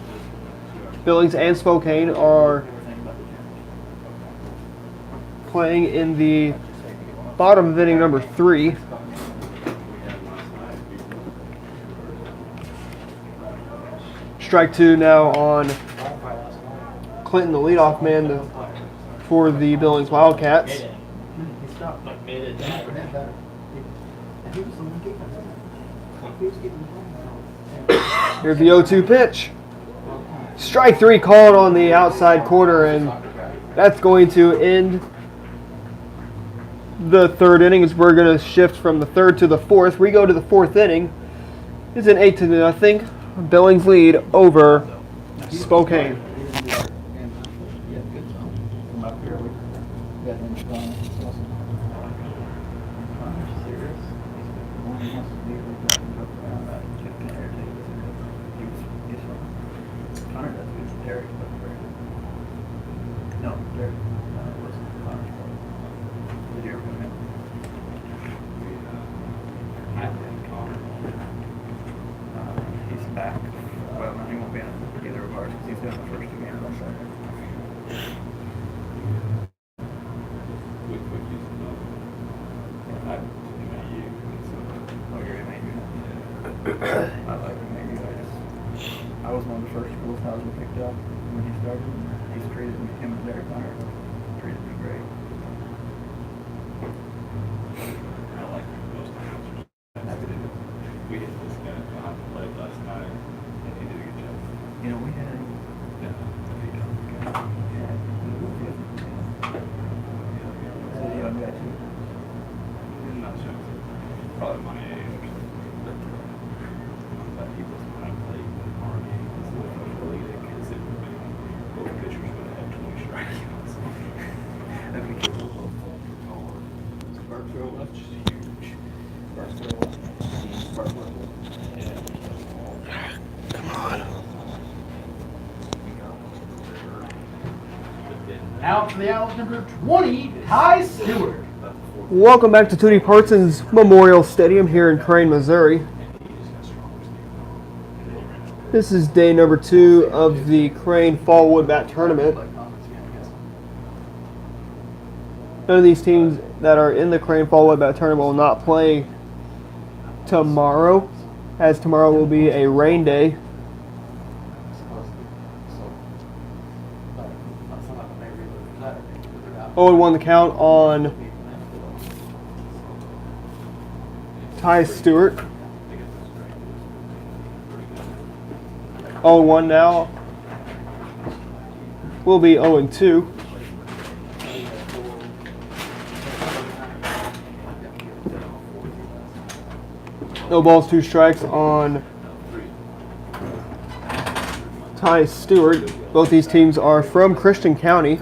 Billings and Spokane are playing in the bottom of inning number 3. Strike 2 now on Clinton, the leadoff man for the Billings Wildcats. Here's the 0-2 pitch. Strike 3 called on the outside corner, and that's going to end the 3rd inning as we're going to shift from the 3rd to the 4th. We go to the 4th inning. It's an 8-0 Billings lead over Spokane. He's back. Well, no, he won't be on either of ours because he's doing the first two games on Saturday. Oh, you're MAU. I like MAU. I was one of the first schools I was picked up when he started. He's treated me, him and Derek Hunter treated me great. I like most announcers. We hit this guy on the plate last night, and he did a good job. You know, we had. Yeah. So the young guy too. Not sure. Probably my age or something. But he wasn't when I played in the Army. It's the little league that kids that would be both pitchers would have had 20 strikeouts. That'd be cool. Burkeville, that's just huge. Burkeville. Yeah. Come on. Out for the out, number 20, Ty Stewart. Welcome back to Tootie Parsons Memorial Stadium here in Crane, Missouri. This is day number 2 of the Crane Fall Wood Bat Tournament. None of these teams that are in the Crane Fall Wood Bat Tournament will not play tomorrow, as tomorrow will be a rain day. Owen won the count on Ty Stewart. 0-1 now. Will be 0-2. No balls, 2 strikes on Ty Stewart. Both these teams are from Christian County.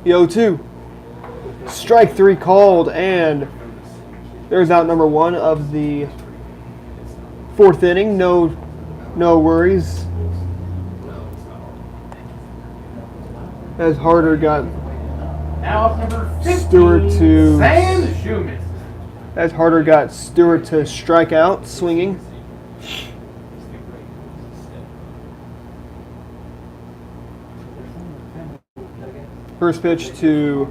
The 0-2. Strike 3 called, and there's out number 1 of the 4th inning. No worries. As Harder got Out number 15, Stewart to Sam Schumann. As Harder got Stewart to strike out, swinging. First pitch to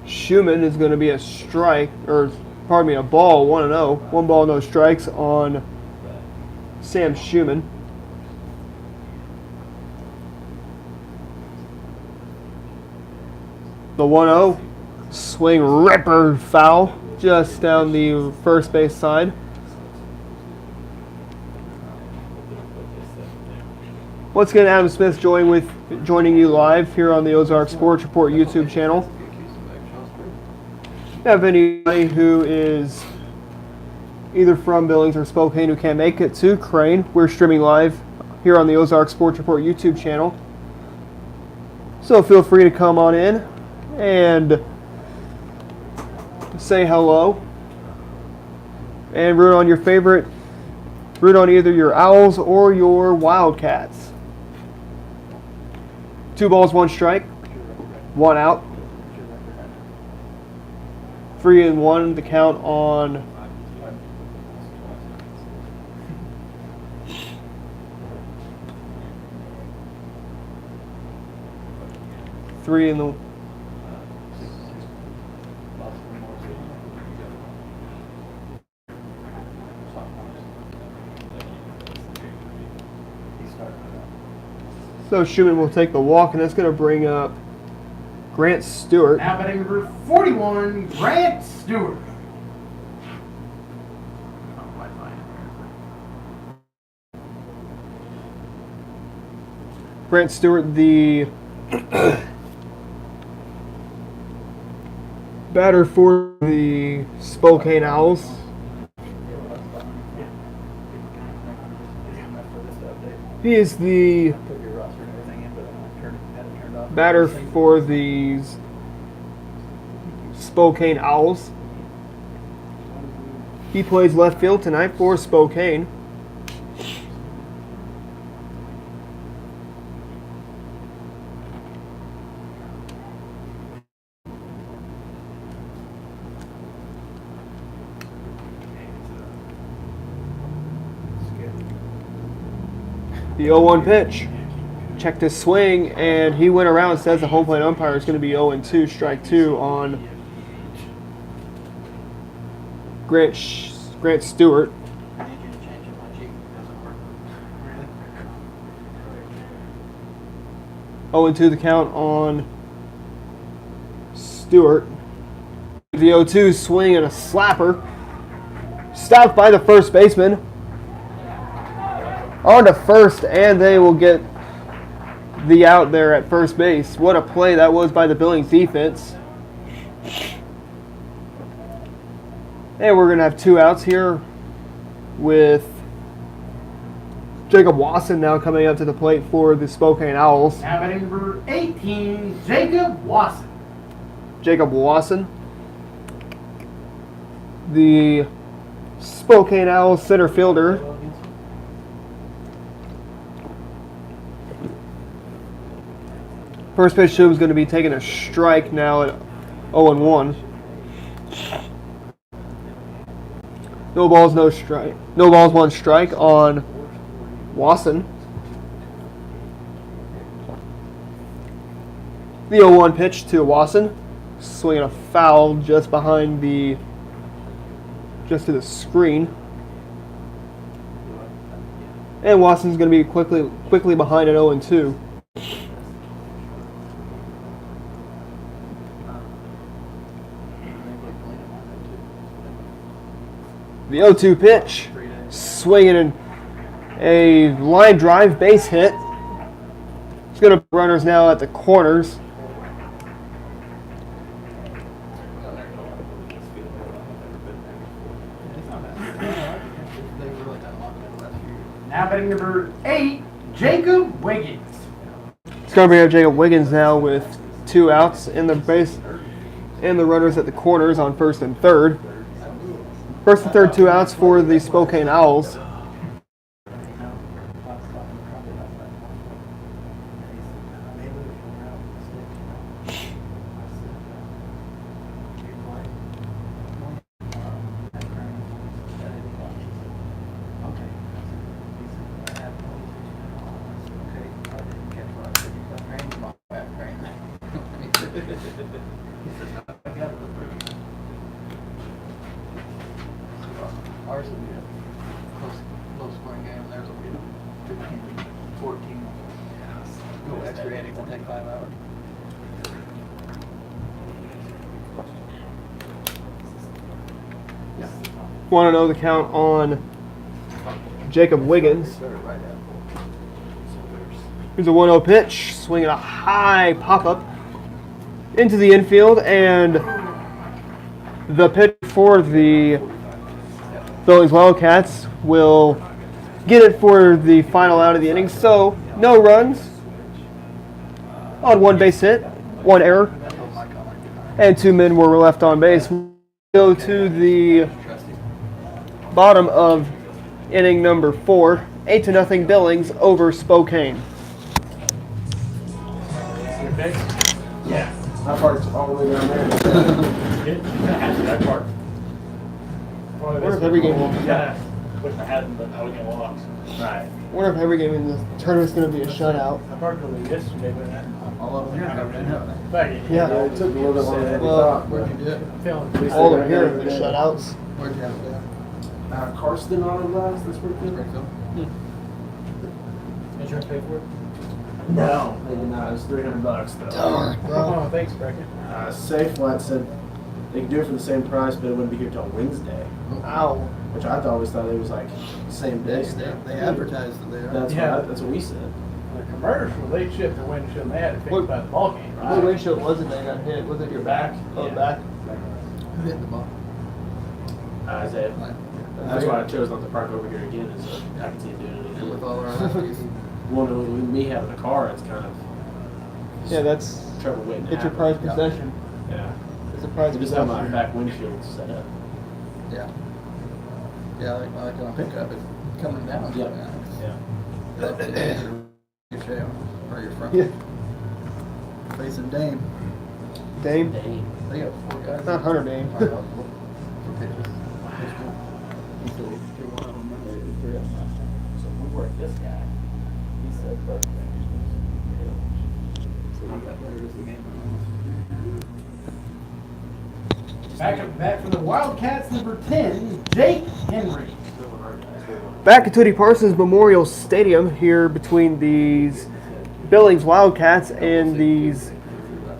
Schumann is going to be a strike, or pardon me, a ball, 1-0. 1 ball, no strikes on Sam Schumann. The 1-0 swing ripper foul just down the first base side. Once again, Adam Smith joining you live here on the Ozarks Sports Report YouTube channel. If you have anybody who is either from Billings or Spokane who can't make it to Crane, we're streaming live here on the Ozarks Sports Report YouTube channel. So feel free to come on in and say hello and root on either your Owls or your Wildcats. 2 balls, 1 strike, 1 out. 3-1 the count on 3 in the. So Schumann will take the walk, and that's going to bring up Grant Stewart. Now batting number 41, Grant Stewart. Grant Stewart, the batter for the Spokane Owls. He is the batter for the Spokane Owls. He plays left field tonight for Spokane. The 0-1 pitch. Checked his swing, and he went around and says the home plate umpire is going to be 0-2, strike 2 on Grant Stewart. 0-2 the count on Stewart. The 0-2 swing and a slapper. Stopped by the first baseman. On to first, and they will get the out there at first base. What a play that was by the Billings defense. And we're going to have 2 outs here with Jacob Wasson now coming up to the plate for the Spokane Owls. Now batting number 18, Jacob Wasson. Jacob Wasson, the Spokane Owls center fielder. First pitch to him is going to be taking a strike now at 0-1. No balls, no strike. No balls, 1 strike on Wasson. The 0-1 pitch to Wasson, swinging a foul just to the screen. And Wasson's going to be quickly behind at 0-2. The 0-2 pitch, swinging in a line drive base hit. It's going to runners now at the corners. Now batting number 8, Jacob Wiggins. It's going to bring up Jacob Wiggins now with 2 outs in the base and the runners at the corners on first and third. First and third, 2 outs for the Spokane Owls. Ours will be a close scoring game. Theirs will be a 15, 14. Go extra innings will take 5 hours. Want to know the count on Jacob Wiggins. Here's a 1-0 pitch, swinging a high pop-up into the infield, and the pitch for the Billings Wildcats will get it for the final out of the inning. So, no runs on 1 base hit, 1 error, and 2 men were left on base. Go to the bottom of inning number 4, 8-0 Billings over Spokane. Yeah. That part's all the way down there. That part. Where's every game? Yeah. Wish I hadn't, but I was gonna walk. Right. wonder if every game in the tournament's going to be a shutout. I talked to them yesterday, but All of them here covered in, haven't they? but Yeah. It took a little bit longer than we Well, thought. where'd you do it? Feeling All of here are the shutouts. Where'd you have it? Karsten Auto Glass this weekend? Insurance pay for it? No, they did not. It was $300 though. Darn, bro. Oh, thanks, Bracken. Safe Flat said they could do it for the same price, but it wouldn't be here till Wednesday. Ow. Which I always thought it was like same day stuff. They advertised that they are. That's what we said. The commercial, they shipped the windshield and they had it fixed by the ball game, What right? windshield was it that got hit? Was it your back? Oh, Yeah. back? Who hit the ball? Isaiah. That's why I chose not to park over here again. Is I can see it doing it And again. with all our lefties. Well, no, with me having a car, it's kind of Yeah, that's. trouble waiting. to It's your happen. prized possession. Yeah. It's a prized I just have my possession. back windshield set up. Yeah. Yeah, like on a pickup, it's coming down. Yeah. Yeah. That's your shell, or your front. Yeah. Facing Dame. Dame? Dang. They got 4 guys. Not Hunter Dame. For pitches. He said he threw one on Monday, 3 on last time. So we work this guy. He said first. So he got better as the game went on. Back from the Wildcats, number 10, Jake Henry. Back at Tootie Parsons Memorial Stadium here between these Billings Wildcats and these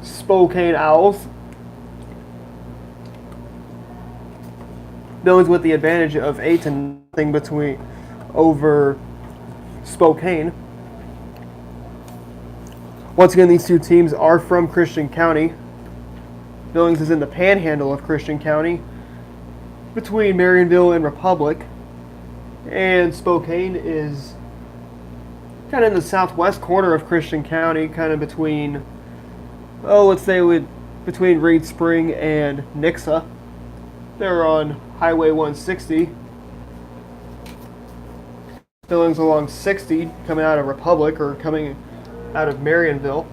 Spokane Owls. Billings with the advantage of 8-0 between over Spokane. Once again, these two teams are from Christian County. Billings is in the panhandle of Christian County between Marionville and Republic. And Spokane is kind of in the southwest corner of Christian County, kind of between, let's say between Reed Spring and Nixa. They're on Highway 160. Billings along 60, coming out of Republic or coming out of Marionville.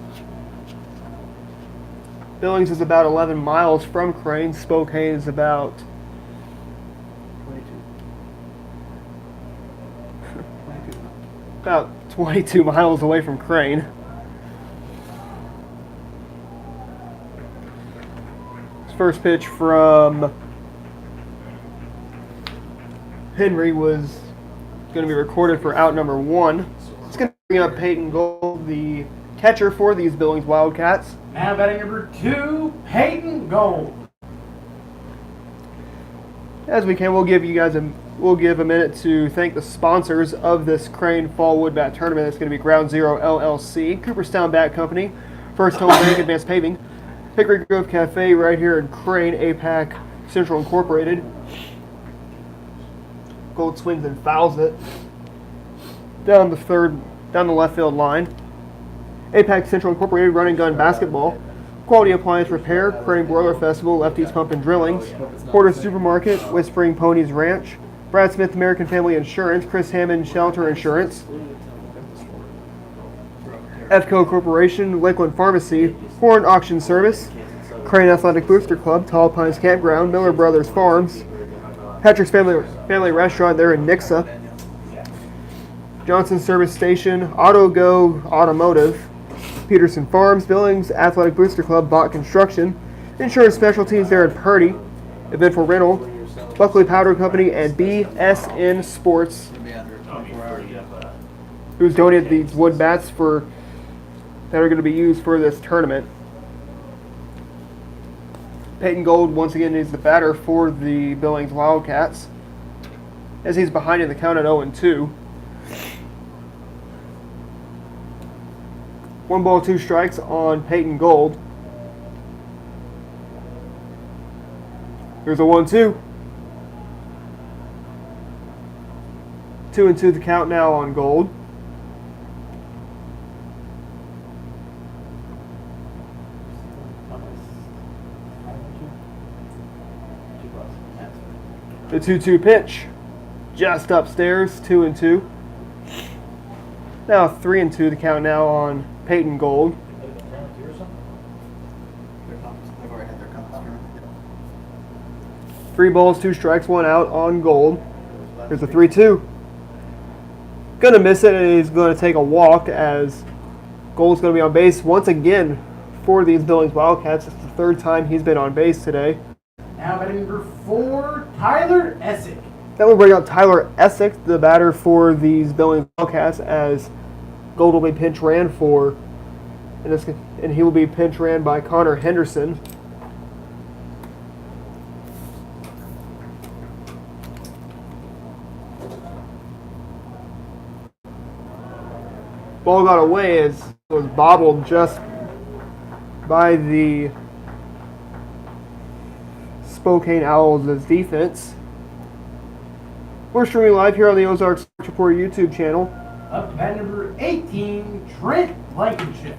Billings is about 11 miles from Crane. Spokane is about 22 miles away from Crane. His first pitch from Henry was going to be recorded for out number 1. It's going to bring up Peyton Gold, the catcher for these Billings Wildcats. Now batting number 2, Peyton Gold. As we can, we'll give a minute to thank the sponsors of this Crane Fall Wood Bat Tournament. It's going to be Ground Zero LLC, Cooperstown Bat Company, First Home Bank, Advanced Paving, Hickory Grove Cafe right here in Crane, APAC Central Incorporated. Gold swings and fouls it down the left field line. APAC Central Incorporated, Run and Gun Basketball, Quality Appliance Repair, Crane Broiler Festival, Lefties Pump and Drillings, Porter's Supermarket, Whispering Ponies Ranch, Brad Smith American Family Insurance, Chris Hammond Shelter Insurance, EFCO Corporation, Lakeland Pharmacy, Horn Auction Service, Crane Athletic Booster Club, Tall Pines Campground, Miller Brothers Farms, Patrick's Family Restaurant there in Nixa, Johnson Service Station, Auto Go Automotive, Peterson Farms, Billings Athletic Booster Club, Bott Construction, Insurance Specialties there in Purdy, Eventful Rental, Buckley Powder Company, and BSN Sports, It'll be under 24 hours. who's donated these wood bats that are going to be used for this tournament. Peyton Gold once again is the batter for the Billings Wildcats, as he's behind in the count at 0-2. 1 ball, 2 strikes on Peyton Gold. Here's a 1-2. 2-2 the count now on Gold. The 2-2 pitch, just upstairs, 2-2. Now 3-2 the count now on Peyton Gold. They've already had their conference. 3 balls, 2 strikes, 1 out on Gold. Here's a 3-2. going to miss it, and he's going to take a walk as Gold's going to be on base once again for these Billings Wildcats. It's the third time he's been on base today. Now batting number 4, Tyler Essick. Then we bring out Tyler Essick, the batter for these Billings Wildcats, as Gold will be pinch ran for, and he will be pinch ran by Connor Henderson. Ball got away as it was bobbled just by the Spokane Owls' defense. We're streaming live here on the Ozarks Sports Report YouTube channel. Up at number 18, Trent Blankenship.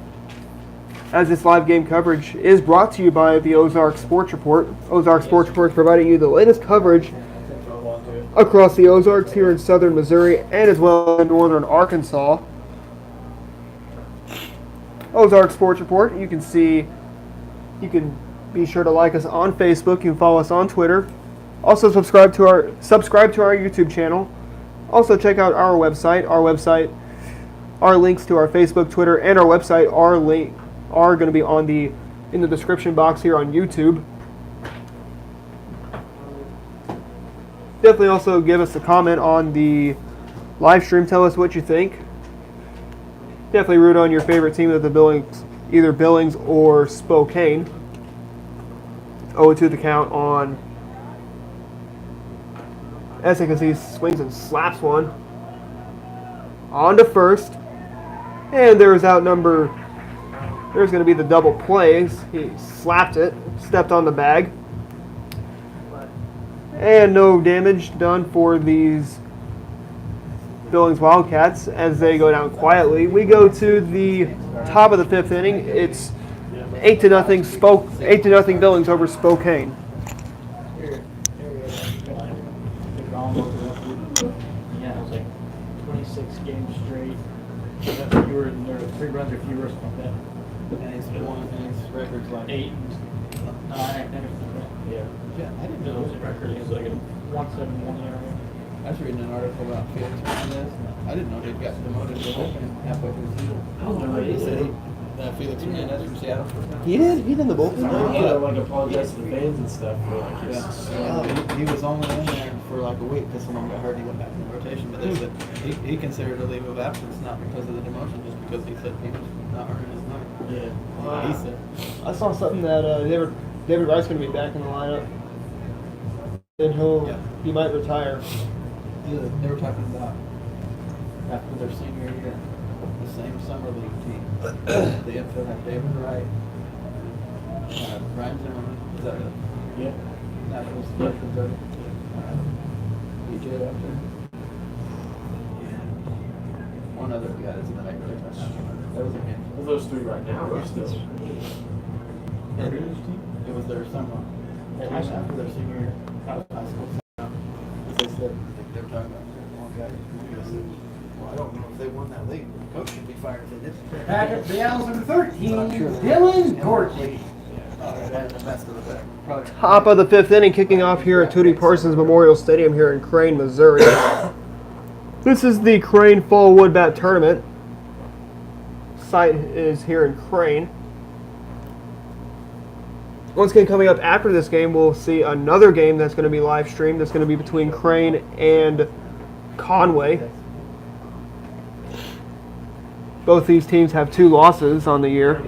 As this live game coverage is brought to you by the Ozarks Sports Report. Ozarks Sports Report is providing you the latest coverage across the Ozarks here in southern Missouri and as well in northern Arkansas. Ozarks Sports Report. You can be sure to like us on Facebook. You can follow us on Twitter. Also subscribe to our YouTube channel. Also check out our website. Our links to our Facebook, Twitter, and our website are going to be in the description box here on YouTube. Definitely also give us a comment on the live stream. Tell us what you think. Definitely root on your favorite team of the Billings, either Billings or Spokane. 0-2 the count on Essick as he swings and slaps one. On to first. And there's there's going to be the double plays. He slapped it, stepped on the bag. And no damage done for these Billings Wildcats as they go down quietly. We go to the top of the 5th inning. It's 8-0 Billings over Spokane. Yeah, it was like 26 games straight. That's fewer than there were 3 runs or fewer or something like that. And his record's like 8 and 9. Yeah. Yeah, I didn't It was know. a record. It was like a 171 area. I was reading an article about Felix Hernandez. I didn't know they'd got demoted to bullpen halfway through the season. He said Felix Hernandez from Seattle. He's in the bullpen. Yeah, like apologize to the fans and stuff for like his. He was only in there for like a week because someone got hurt. He went back in the rotation, but they said he considered a leave of absence not because of the demotion, just because he said he was not earning his money. Yeah. He said. I saw something that David Wright's going to be back in the lineup. And he might retire. They were talking about after their senior year, the same summer league team. The infield had David Wright, Brian Zimmerman, is that it? Yeah. National Selection, BJ after. One other guy that's in the major league right now. That was a game. Well, those 3 right now are still. It was their summer. After their senior year, high school. They said they were talking about one guy. They said, well, I don't know if they won that league. The coach should be fired if they didn't. Back at the Owls number 13, Dylan Gortley. Top of the 5th inning, kicking off here at Tootie Parsons Memorial Stadium here in Crane, Missouri. This is the Crane Fall Wood Bat Tournament. Site is here in Crane. Once again, coming up after this game, we'll see another game that's going to be live streamed. That's going to be between Crane and Conway. Both these teams have 2 losses on the year.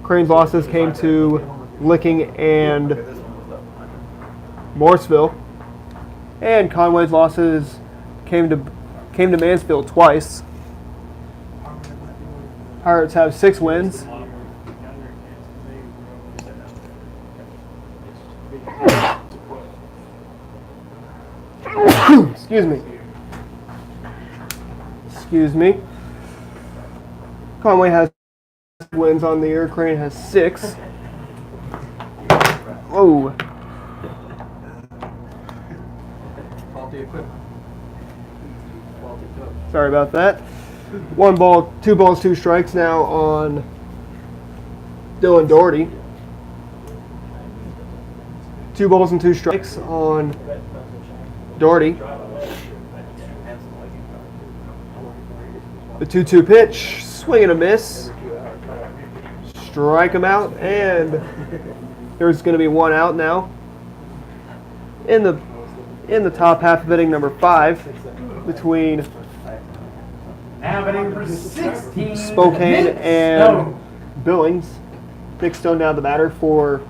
Crane's losses came to Licking and Morrisville, and Conway's losses came to Mansfield twice. Pirates have 6 wins. Excuse me. Conway has wins on the year. Crane has 6. Whoa. Faulty equipment. Sorry about that. 1 ball, 2 balls, 2 strikes now on Dylan Doherty. 2 balls and 2 strikes on Doherty. The 2-2 pitch, swing and a miss. Strike him out, and there's going to be one out now. In the top half of inning number 5, between Now batting number 16. Spokane Nick and Stone. Billings. Nick Stone now the batter for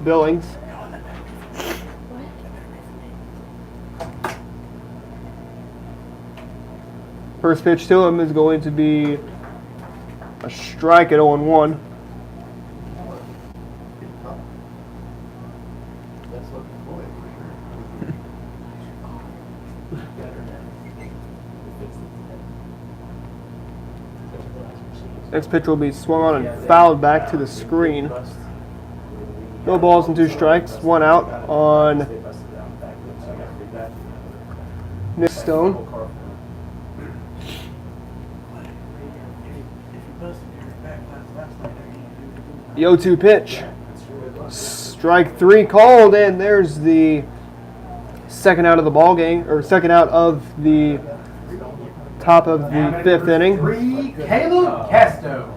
Billings. First pitch to him is going to be a strike at 0-1. That's looking boy for Next pitch will be swung on and fouled back to the screen. No balls and 2 strikes. 1 out on Nick Stone. The 0-2 pitch. Strike 3 called, and there's the second out of the ball game, or second out of the top of the 5th inning. 3, Caleb Casto.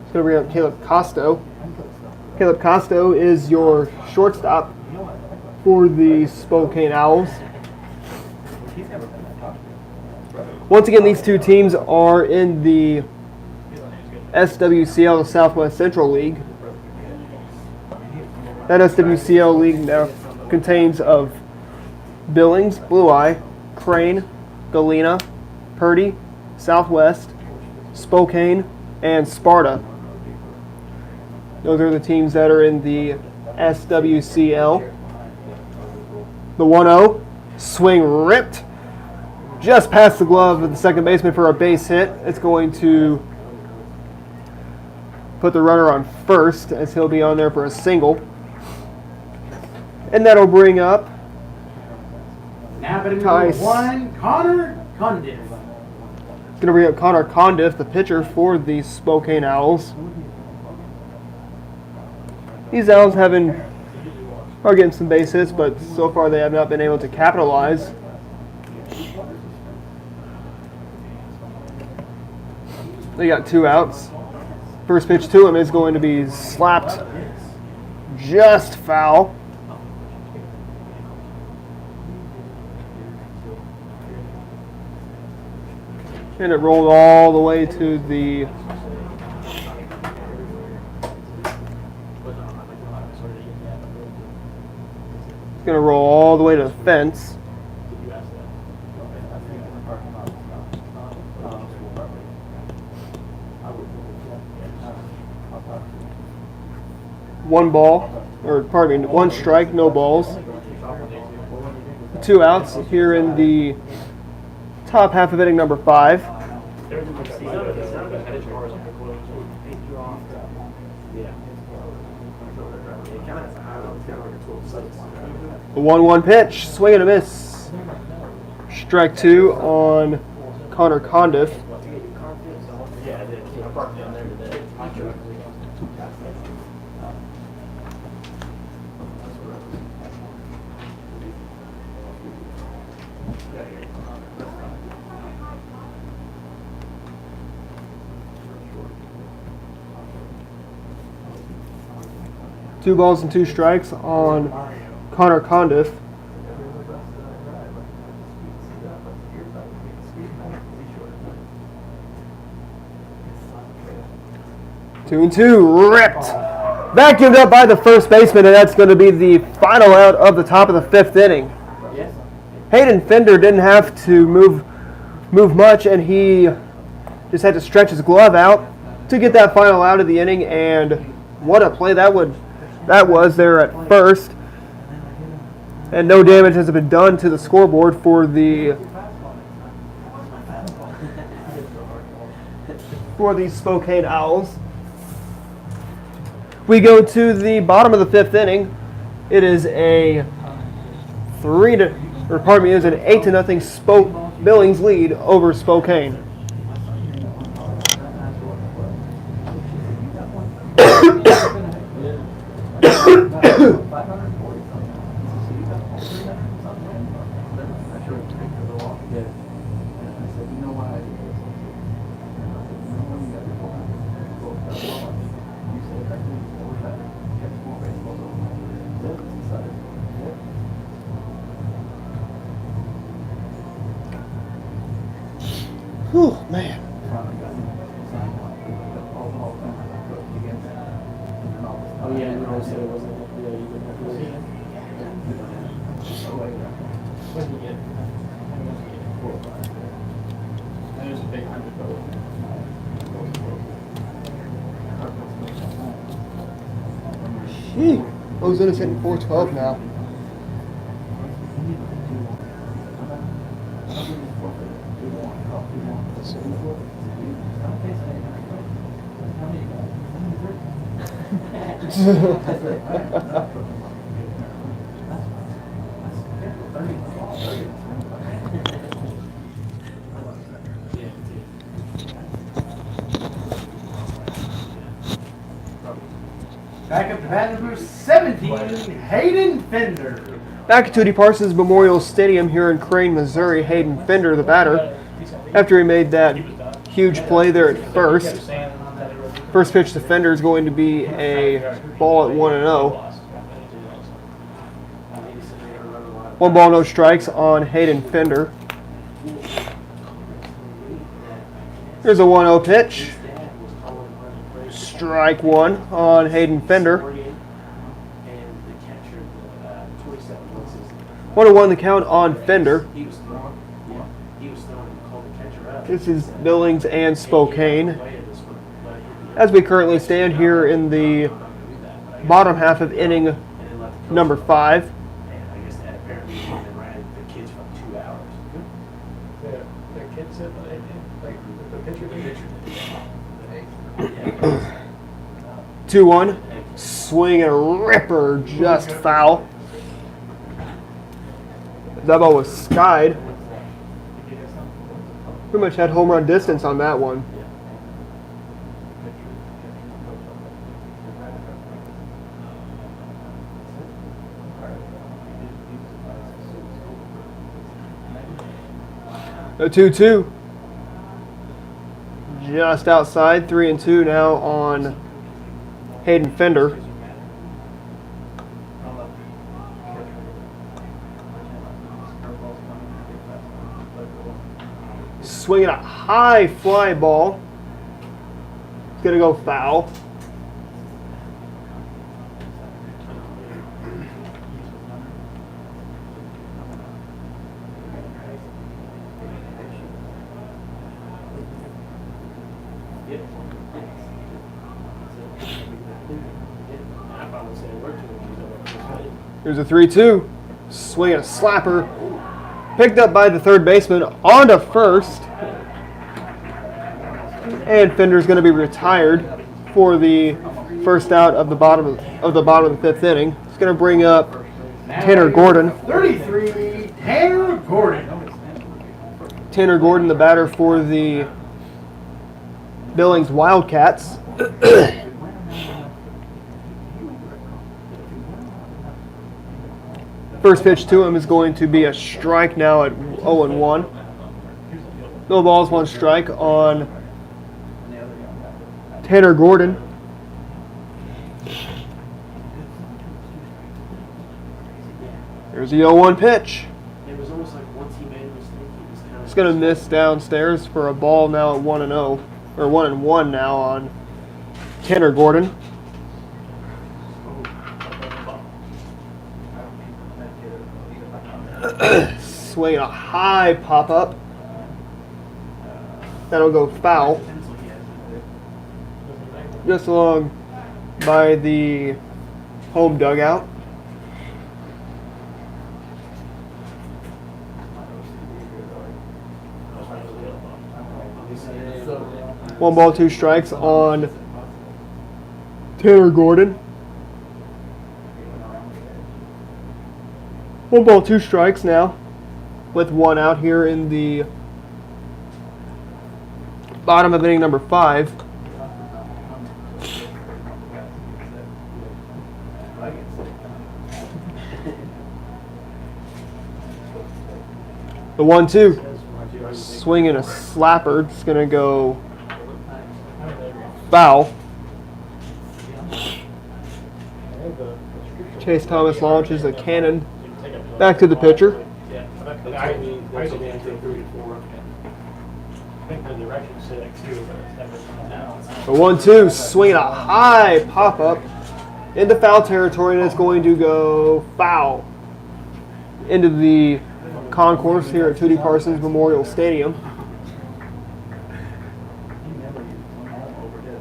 It's going to bring up Caleb Costo. Caleb Costo is your shortstop for the Spokane Owls. Once again, these two teams are in the SWCL, the Southwest Central League. That SWCL league now contains of Billings, Blue Eye, Crane, Galena, Purdy, Southwest, Spokane, and Sparta. Those are the teams that are in the SWCL. The 1-0, swing ripped just past the glove of the second baseman for a base hit. It's going to put the runner on first, as he'll be on there for a single. And that'll bring up Now batting Tice. number 1, Connor Cundiff. It's going to bring up Connor Condiff, the pitcher for the Spokane Owls. These Owls are getting some base hits, but so far they have not been able to capitalize. They got 2 outs. First pitch to him is going to be slapped just foul. And it rolled all the way to the it's going to roll all the way to the fence. One strike, no balls. 2 outs here in the top half of inning number 5. The 1-1 pitch, swing and a miss. Strike 2 on Connor Condiff. Two balls and 2 strikes on Connor Condiff. Two and 2, ripped. Vacuumed up by the first baseman, and that's going to be the final out of the top of the 5th inning. Hayden Fender didn't have to move much, and he just had to stretch his glove out to get that final out of the inning, and what a play that was there at first. And no damage has been done to the scoreboard for the Spokane Owls. We go to the bottom of the 5th inning. It is an 8-0 Billings lead over Spokane. Whew, man. Oh yeah, and I said it wasn't. Yeah, you didn't have to see him. What did he get? How much did he get? 4 or 5. And there's a big 100 vote. Gee. Ozona's hitting 412 now. Back up to bat number 17, Hayden Fender. Back at Tootie Parsons Memorial Stadium here in Crane, Missouri, Hayden Fender, the batter, after he made that huge play there at first. First pitch to Fender is going to be a ball at 1-0. 1 ball, no strikes on Hayden Fender. Here's a 1-0 pitch. Strike 1 on Hayden Fender. 1-1 the count on Fender. This is Billings and Spokane. As we currently stand here in the bottom half of inning number 5. Their kids said like the pitcher. 2-1. Swing and a ripper, just foul. That ball was skied. Pretty much had home run distance on that one. A 2-2. Just outside, 3-2 now on Hayden Fender. Swinging a high fly ball. It's going to go foul. Here's a 3-2. Swinging a slapper. Picked up by the third baseman onto first. And Fender's going to be retired for the first out of the bottom of the 5th inning. It's going to bring up Tanner Gordon. 33, Tanner Gordon. Tanner Gordon, the batter for the Billings Wildcats. First pitch to him is going to be a strike now at 0-1. No balls, 1 strike on Tanner Gordon. There's the 0-1 pitch. It was almost like once he made a mistake, he was kind of. It's going to miss downstairs for a ball now at 1-0, or 1-1 now on Tanner Gordon. Swing a high pop up. That'll go foul. Just along by the home dugout. One ball, 2 strikes on Tanner Gordon. 1 ball, 2 strikes now, with 1 out here in the bottom of inning number 5. The 1-2, swinging a slapper. It's gonna go foul. Chase Thomas launches a cannon back to the pitcher. think the direction say like 2, but it's never coming down. The 1-2, swinging a high pop up into foul territory, and it's going to go foul into the concourse here at Tootie Parsons Memorial Stadium. He never overdid it.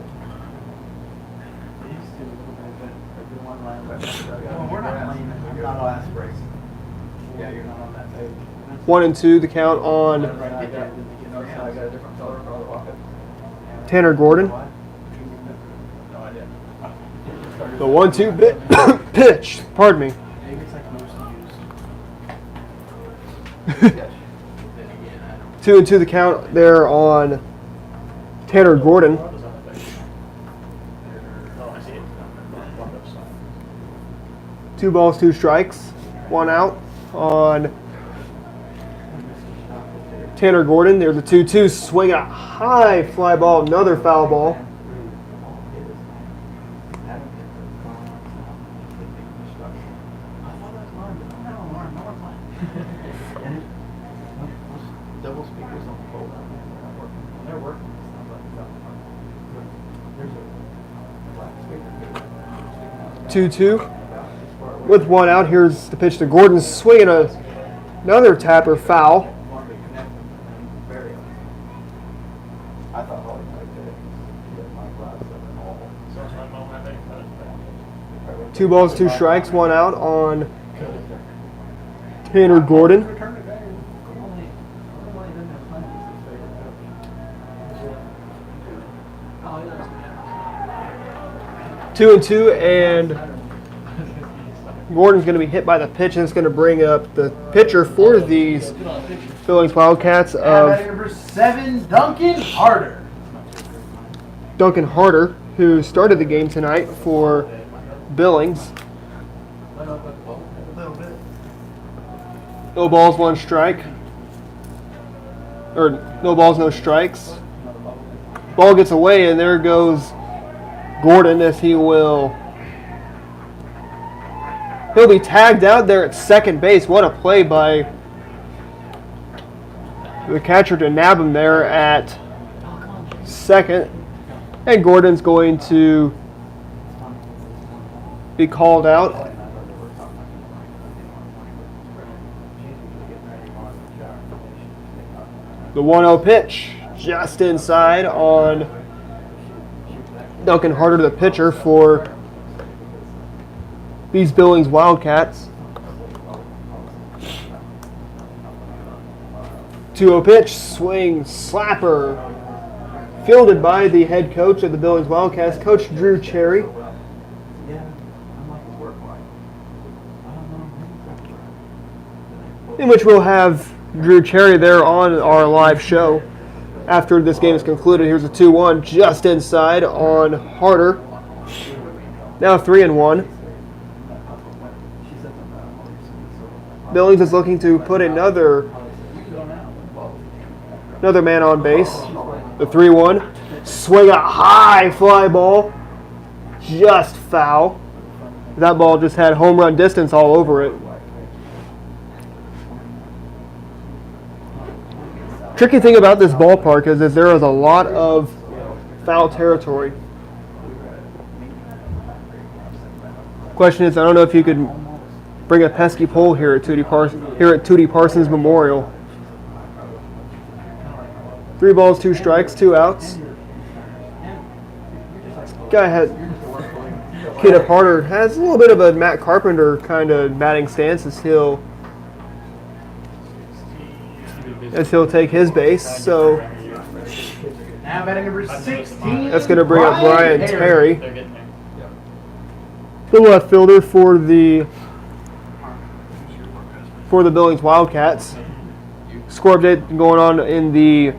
He used to a little bit, but the one line back. Well, we're not playing, you're not on last break. Yeah, you're not on that page. 1-2, the count on I got a different color for the walk-up. Tanner Gordon. No idea. The 1-2 pitch. Pardon me. Maybe it's like most used. 2-2, the count there on Tanner Gordon. Oh, I see it. One up side. 2 balls, 2 strikes, 1 out on Tanner Gordon. There's the 2-2, swing a high fly ball, another foul ball. Double speakers on the pole. They're working. There's a 2-2 with 1 out. Here's the pitch to Gordon, swinging another tapper foul. I thought Holly might get it. My glass and all. So it's my moment, I think, but it's 2 balls, 2 strikes, 1 out on Tanner Gordon. Return it back. Only didn't have plenty of this favorite coach. 2-2, and Gordon's going to be hit by the pitch, and it's going to bring up the pitcher for these Billings Wildcats of Number 7, Duncan Harder. Duncan Harder, who started the game tonight for Billings. A little bit. No balls, 1 strike. Or no balls, no strikes. Ball gets away, and there goes Gordon as he'll be tagged out there at second base. What a play by the catcher to nab him there at second. And Gordon's going to be called out. The 1-0 pitch just inside on Duncan Harder, the pitcher for these Billings Wildcats. 2-0 pitch, swing, slapper. Fielded by the head coach of the Billings Wildcats, Coach Drew Cherry. Yeah, I'm like his work life. I don't know. In which we'll have Drew Cherry there on our live show after this game is concluded. Here's a 2-1 just inside on Harder. Now 3-1. Billings is looking to put another man on base. The 3-1. Swing a high fly ball. Just foul. That ball just had home run distance all over it. Tricky thing about this ballpark is that there is a lot of foul territory. Question is, I don't know if you could bring a pesky pole here at Tootie Parsons Memorial. 3 balls, 2 strikes, 2 outs. Guy had Kid Harder has a little bit of a Matt Carpenter kind of batting stance as he'll take his base. So Now batting number 16. that's going to bring up Brian Terry, they're getting there. the left fielder for the Billings Wildcats. Score update going on in the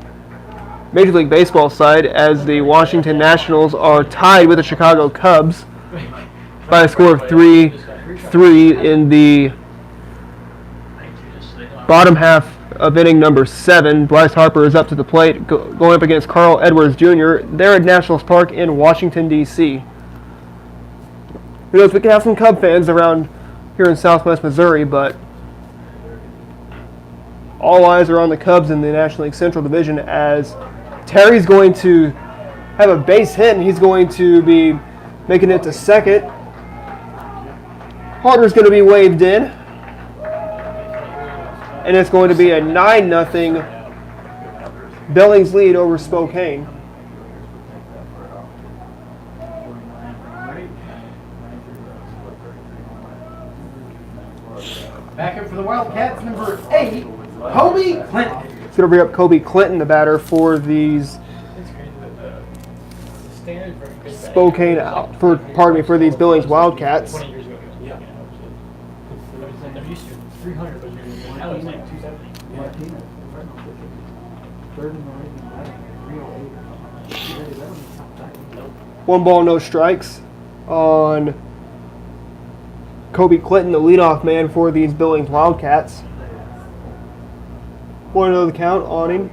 Major League Baseball side as the Washington Nationals are tied with the Chicago Cubs by a score of 3-3 in the bottom half of inning number 7. Bryce Harper is up to the plate, going up against Carl Edwards Jr. They're at Nationals Park in Washington, D.C. Who knows, we can have some Cub fans around here in Southwest Missouri, but all eyes are on the Cubs in the National League Central Division as Terry's going to have a base hit, and he's going to be making it to second. Harder's going to be waved in, and it's going to be a 9-0 Billings lead over Spokane. Back up for the Wildcats, number 8, Kobe Clinton. It's going to bring up Kobe Clinton, the batter for these Spokane, for these Billings Wildcats. 20 years ago. Yeah. They're used to 300, but now he's like 270. Martinez, third in the league in batting, 308. 1 ball, no strikes on Kobe Clinton, the leadoff man for these Billings Wildcats. 1-0 the count on him.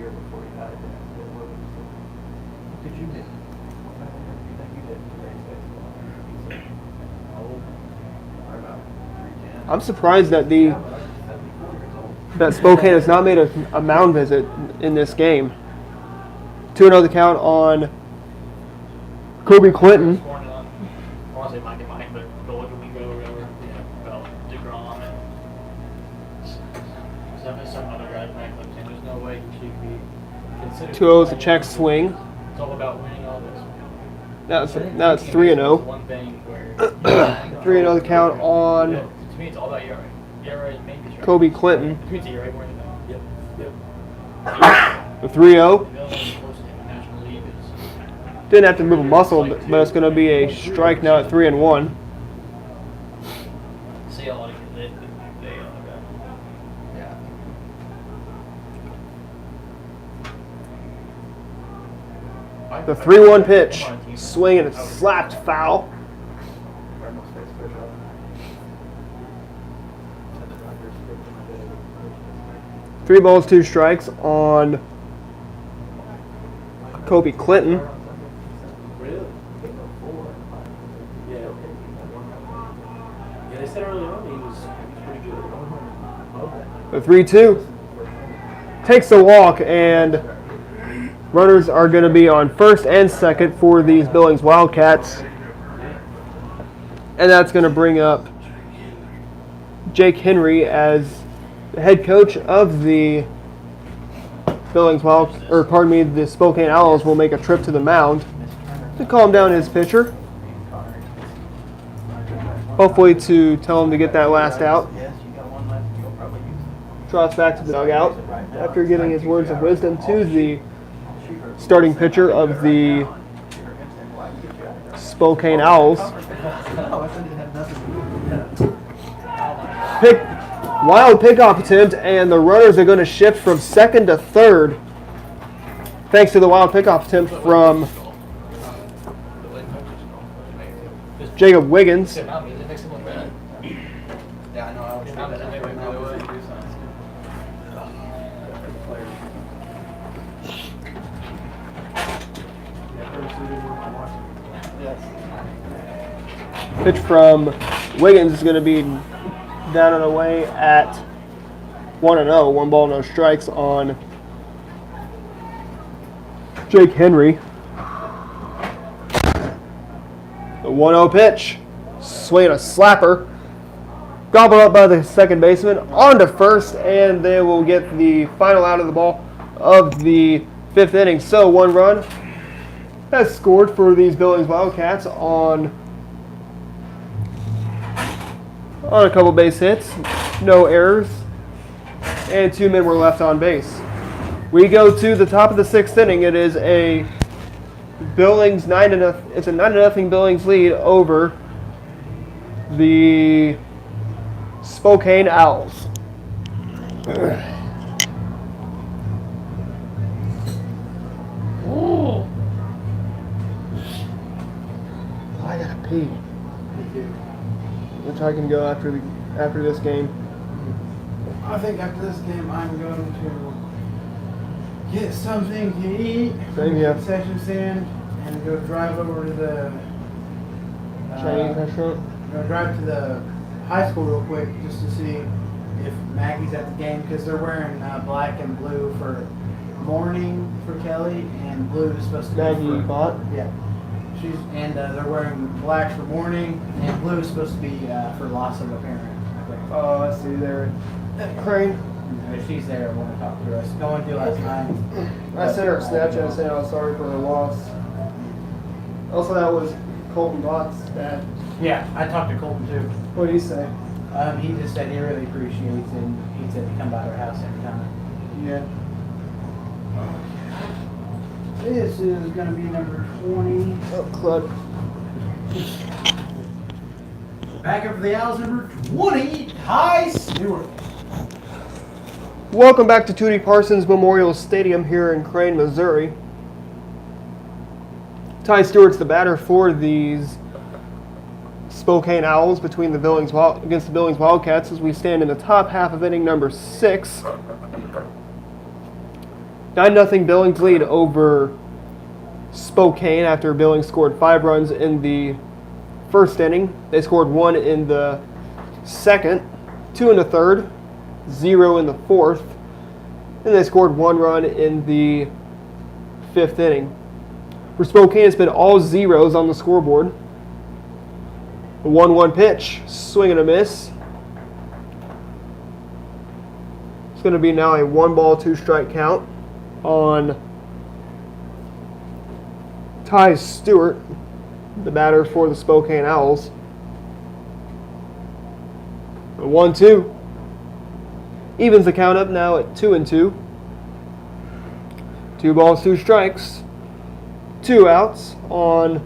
I'm surprised that Spokane has not made a mound visit in this game. 2-0 the count on Kobe Clinton. I want to say Mike and Mike, but go look at Wingo or whatever. About DeGrom and some other guys. There's no way he should be considered. 2-0 is a check swing. It's all about winning all this. Now it's 3-0. One thing where 3-0 the count on to me, it's all about ERA. ERA is maybe strike. Kobe Clinton. To me, it's ERA more than that. Yep. The 3-0. National League is. Didn't have to move a muscle, but it's going to be a strike now at 3-1. See a lot of they Yeah. The 3-1 pitch. Swing and it's slapped foul. 3 balls, 2 strikes on Kobe Clinton. Really? Yeah. Yeah, they said earlier on he was pretty good. The 3-2 takes a walk, and runners are going to be on first and second for these Billings Wildcats. And that's going to bring up Jake Henry as the head coach of the the Spokane Owls will make a trip to the mound to calm down his pitcher. Hopefully to tell him to get that last out. Yes, you got one left. You'll probably use it. Trots back to the dugout after giving his words of wisdom to the starting pitcher of the Spokane Owls. Wild pickoff attempt, and the runners are going to shift from second to third thanks to the wild pickoff attempt from Jacob Wiggins. Yeah, I know. I was thinking that right now. Pitch from Wiggins is going to be down and away at 1-0. 1 ball, no strikes on Jake Henry. The 1-0 pitch. Swing a slapper. Gobbled up by the second baseman. On to first, and they will get the final out of the ball of the 5th inning. So 1 run has scored for these Billings Wildcats on a couple base hits, no errors, and 2 men were left on base. We go to the top of the 6th inning. It is a Billings 9-0. It's a 9-0 Billings lead over the Spokane Owls. I gotta pee. Which I can go after this game. I think after this game, I'm going to get something to eat Same here. concession stand and go drive over to the Chinese restaurant. Go drive to the high school real quick just to see if Maggie's at the game because they're wearing black and blue for mourning for Kelly, and blue is supposed to be Maggie for Bott. Yeah. They're wearing black for mourning, and blue is supposed to be for loss of a parent, I think. Oh, I see there. Crane. If she's there, I want to talk to her. I was going to last night. I sent her a Snapchat saying I was sorry for her loss. Also, that was Colton Bott's dad. Yeah, I talked to Colton too. What did he say? He just said he really appreciates it, and he said to come by our house every time. Yeah. This is going to be number 20. Oh, crud. Back up for the Owls, number 20, Ty Stewart. Welcome back to Tootie Parsons Memorial Stadium here in Crane, Missouri. Ty Stewart's the batter for these Spokane Owls against the Billings Wildcats as we stand in the top half of inning number 6. 9-0 Billings lead over Spokane after Billings scored 5 runs in the first inning. They scored 1 in the second, 2 in the third, 0 in the fourth, and they scored 1 run in the 5th inning. For Spokane, it's been all zeros on the scoreboard. A 1-1 pitch, swing and a miss. It's going to be now a 1-ball, 2-strike count on Ty Stewart, the batter for the Spokane Owls. A 1-2. Evens the count up now at 2-2. 2 balls, 2 strikes. 2 outs on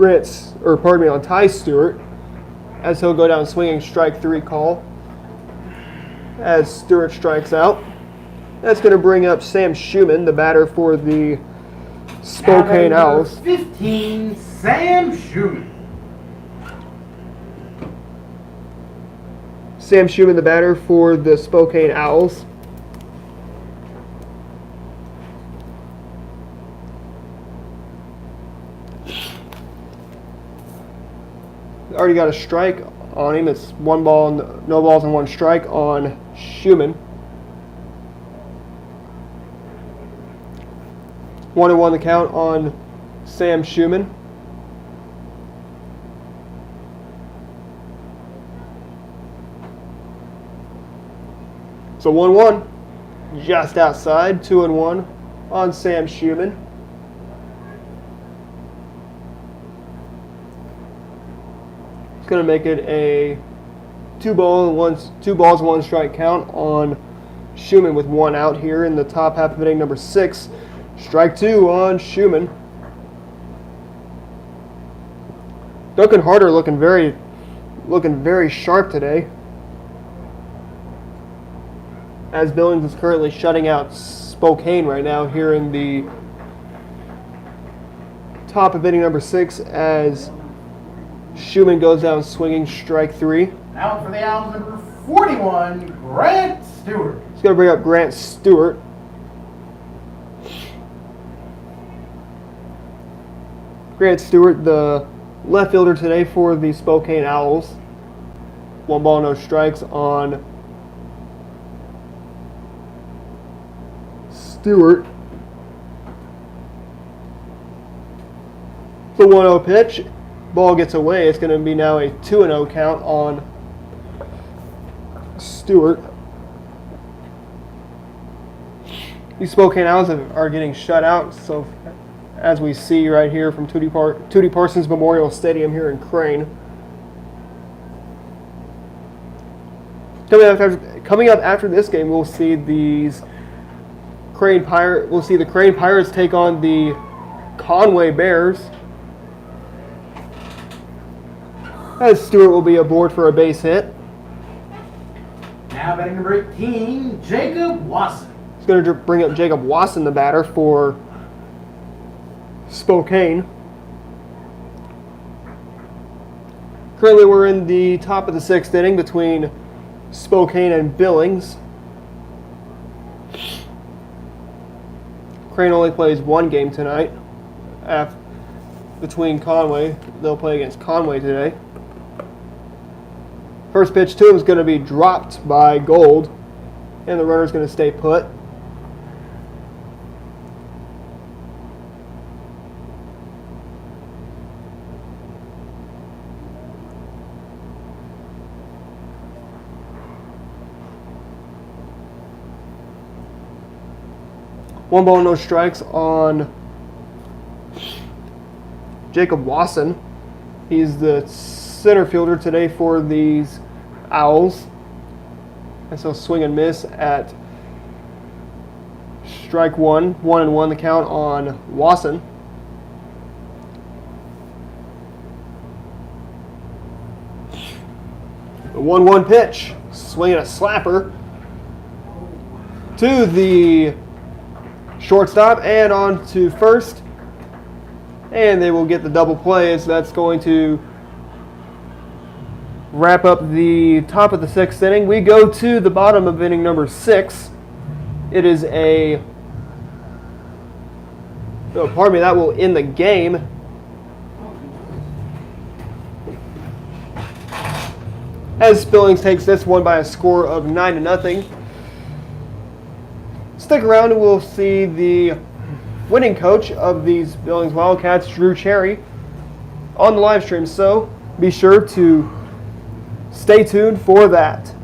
on Ty Stewart, as he'll go down swinging strike 3 call as Stewart strikes out. That's going to bring up Sam Schumann, the batter for the Spokane Owls. 15, Sam Schumann. Sam Schumann, the batter for the Spokane Owls. Already got a strike on him. It's 1 ball, no balls and 1 strike on Schumann. 1-1 the count on Sam Schumann. So 1-1, just outside, 2-1 on Sam Schumann. It's going to make it a 2 balls and 1 strike count on Schumann with 1 out here in the top half of inning number 6. Strike 2 on Schumann. Duncan Harder looking very sharp today, as Billings is currently shutting out Spokane right now here in the top of inning number 6 as Schumann goes down swinging strike 3. Out for the Owls, number 41, Grant Stewart. He's going to bring up Grant Stewart. Grant Stewart, the left fielder today for the Spokane Owls. 1 ball, no strikes on Stewart. The 1-0 pitch. Ball gets away. It's going to be now a 2-0 count on Stewart. These Spokane Owls are getting shut out, so as we see right here from Tootie Parsons Memorial Stadium here in Crane. Coming up after this game, we'll see the Crane Pirates take on the Conway Bears, as Stewart will be aboard for a base hit. Now batting number 18, Jacob Wasson. He's going to bring up Jacob Wasson, the batter for Spokane. Currently we're in the top of the 6th inning between Spokane and Billings. Crane only plays 1 game tonight between Conway. They'll play against Conway today. First pitch to him is going to be dropped by Gold. And the runner's going to stay put. One ball, no strikes on Jacob Wasson. He's the center fielder today for these Owls. And so swing and miss at strike one. 1-1 the count on Wasson. The 1-1 pitch. Swinging a slapper to the shortstop and on to first. And they will get the double play, so that's going to wrap up the top of the 6th inning. We go to the bottom of inning number 6. It is that will end the game. As Billings takes this one by a score of 9-0. Stick around and we'll see the winning coach of these Billings Wildcats, Drew Cherry, on the live stream. So be sure to stay tuned for that.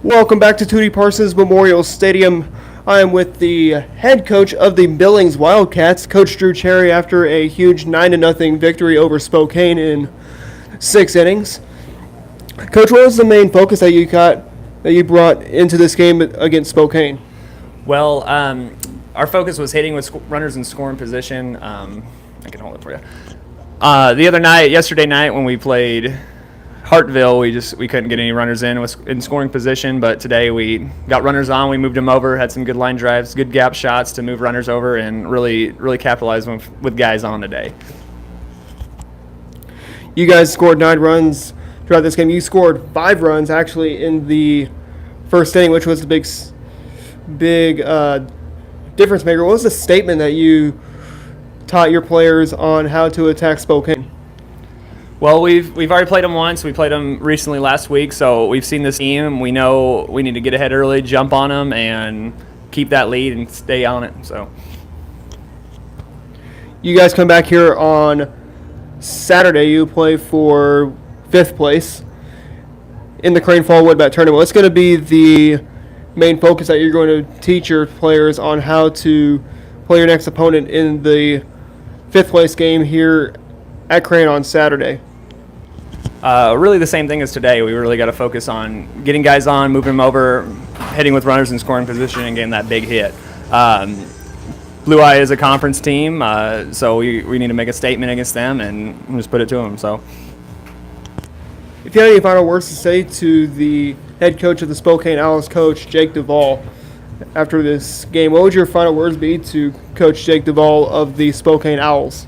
Welcome back to Tootie Parsons Memorial Stadium. I am with the head coach of the Billings Wildcats, Coach Drew Cherry, after a huge 9-0 victory over Spokane in 6 innings. Coach, what was the main focus that you brought into this game against Spokane? Well, our focus was hitting with runners in scoring position. I can hold it for you. Yesterday night when we played Hartville, we couldn't get any runners in scoring position, but today we got runners on. We moved them over, had some good line drives, good gap shots to move runners over, and really capitalized with guys on today. You guys scored 9 runs throughout this game. You scored 5 runs actually in the first inning, which was the big difference maker. What was the statement that you taught your players on how to attack Spokane? Well, we've already played them once. We played them recently last week, so we've seen this team. We know we need to get ahead early, jump on them, and keep that lead and stay on it. So, you guys come back here on Saturday. You play for 5th place in the Crane Fall Woodbat Tournament. What's going to be the main focus that you're going to teach your players on how to play your next opponent in the 5th place game here at Crane on Saturday? Really the same thing as today. We really got to focus on getting guys on, moving them over, hitting with runners in scoring position, and getting that big hit. Blue Eye is a conference team, so we need to make a statement against them and just put it to them. So, if you have any final words to say to the head coach of the Spokane Owls, Coach Jake Duvall, after this game, what would your final words be to Coach Jake Duvall of the Spokane Owls?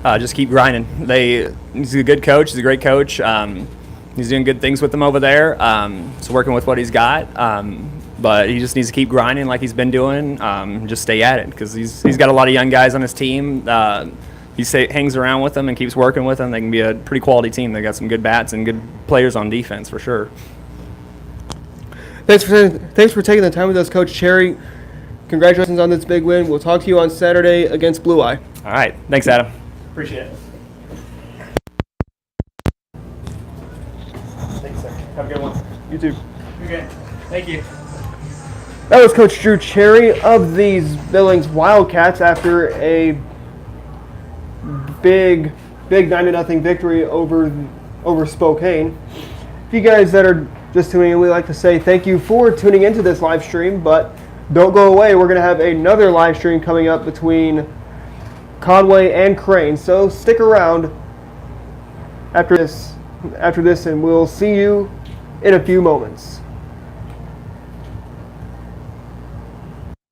Just keep grinding. He's a good coach. He's a great coach. He's doing good things with them over there. So working with what he's got. But he just needs to keep grinding like he's been doing. Just stay at it because he's got a lot of young guys on his team. He hangs around with them and keeps working with them. They can be a pretty quality team. They got some good bats and good players on defense for sure. Thanks for taking the time with us, Coach Cherry. Congratulations on this big win. We'll talk to you on Saturday against Blue Eye. All right. Thanks, Adam. Appreciate it. Thanks, sir. Have a good one. You too. Okay. Thank you. That was Coach Drew Cherry of these Billings Wildcats after a big 9-0 victory over Spokane. If you guys that are just tuning in, we'd like to say thank you for tuning into this live stream, but don't go away. We're going to have another live stream coming up between Conway and Crane, so stick around after this, and we'll see you in a few moments.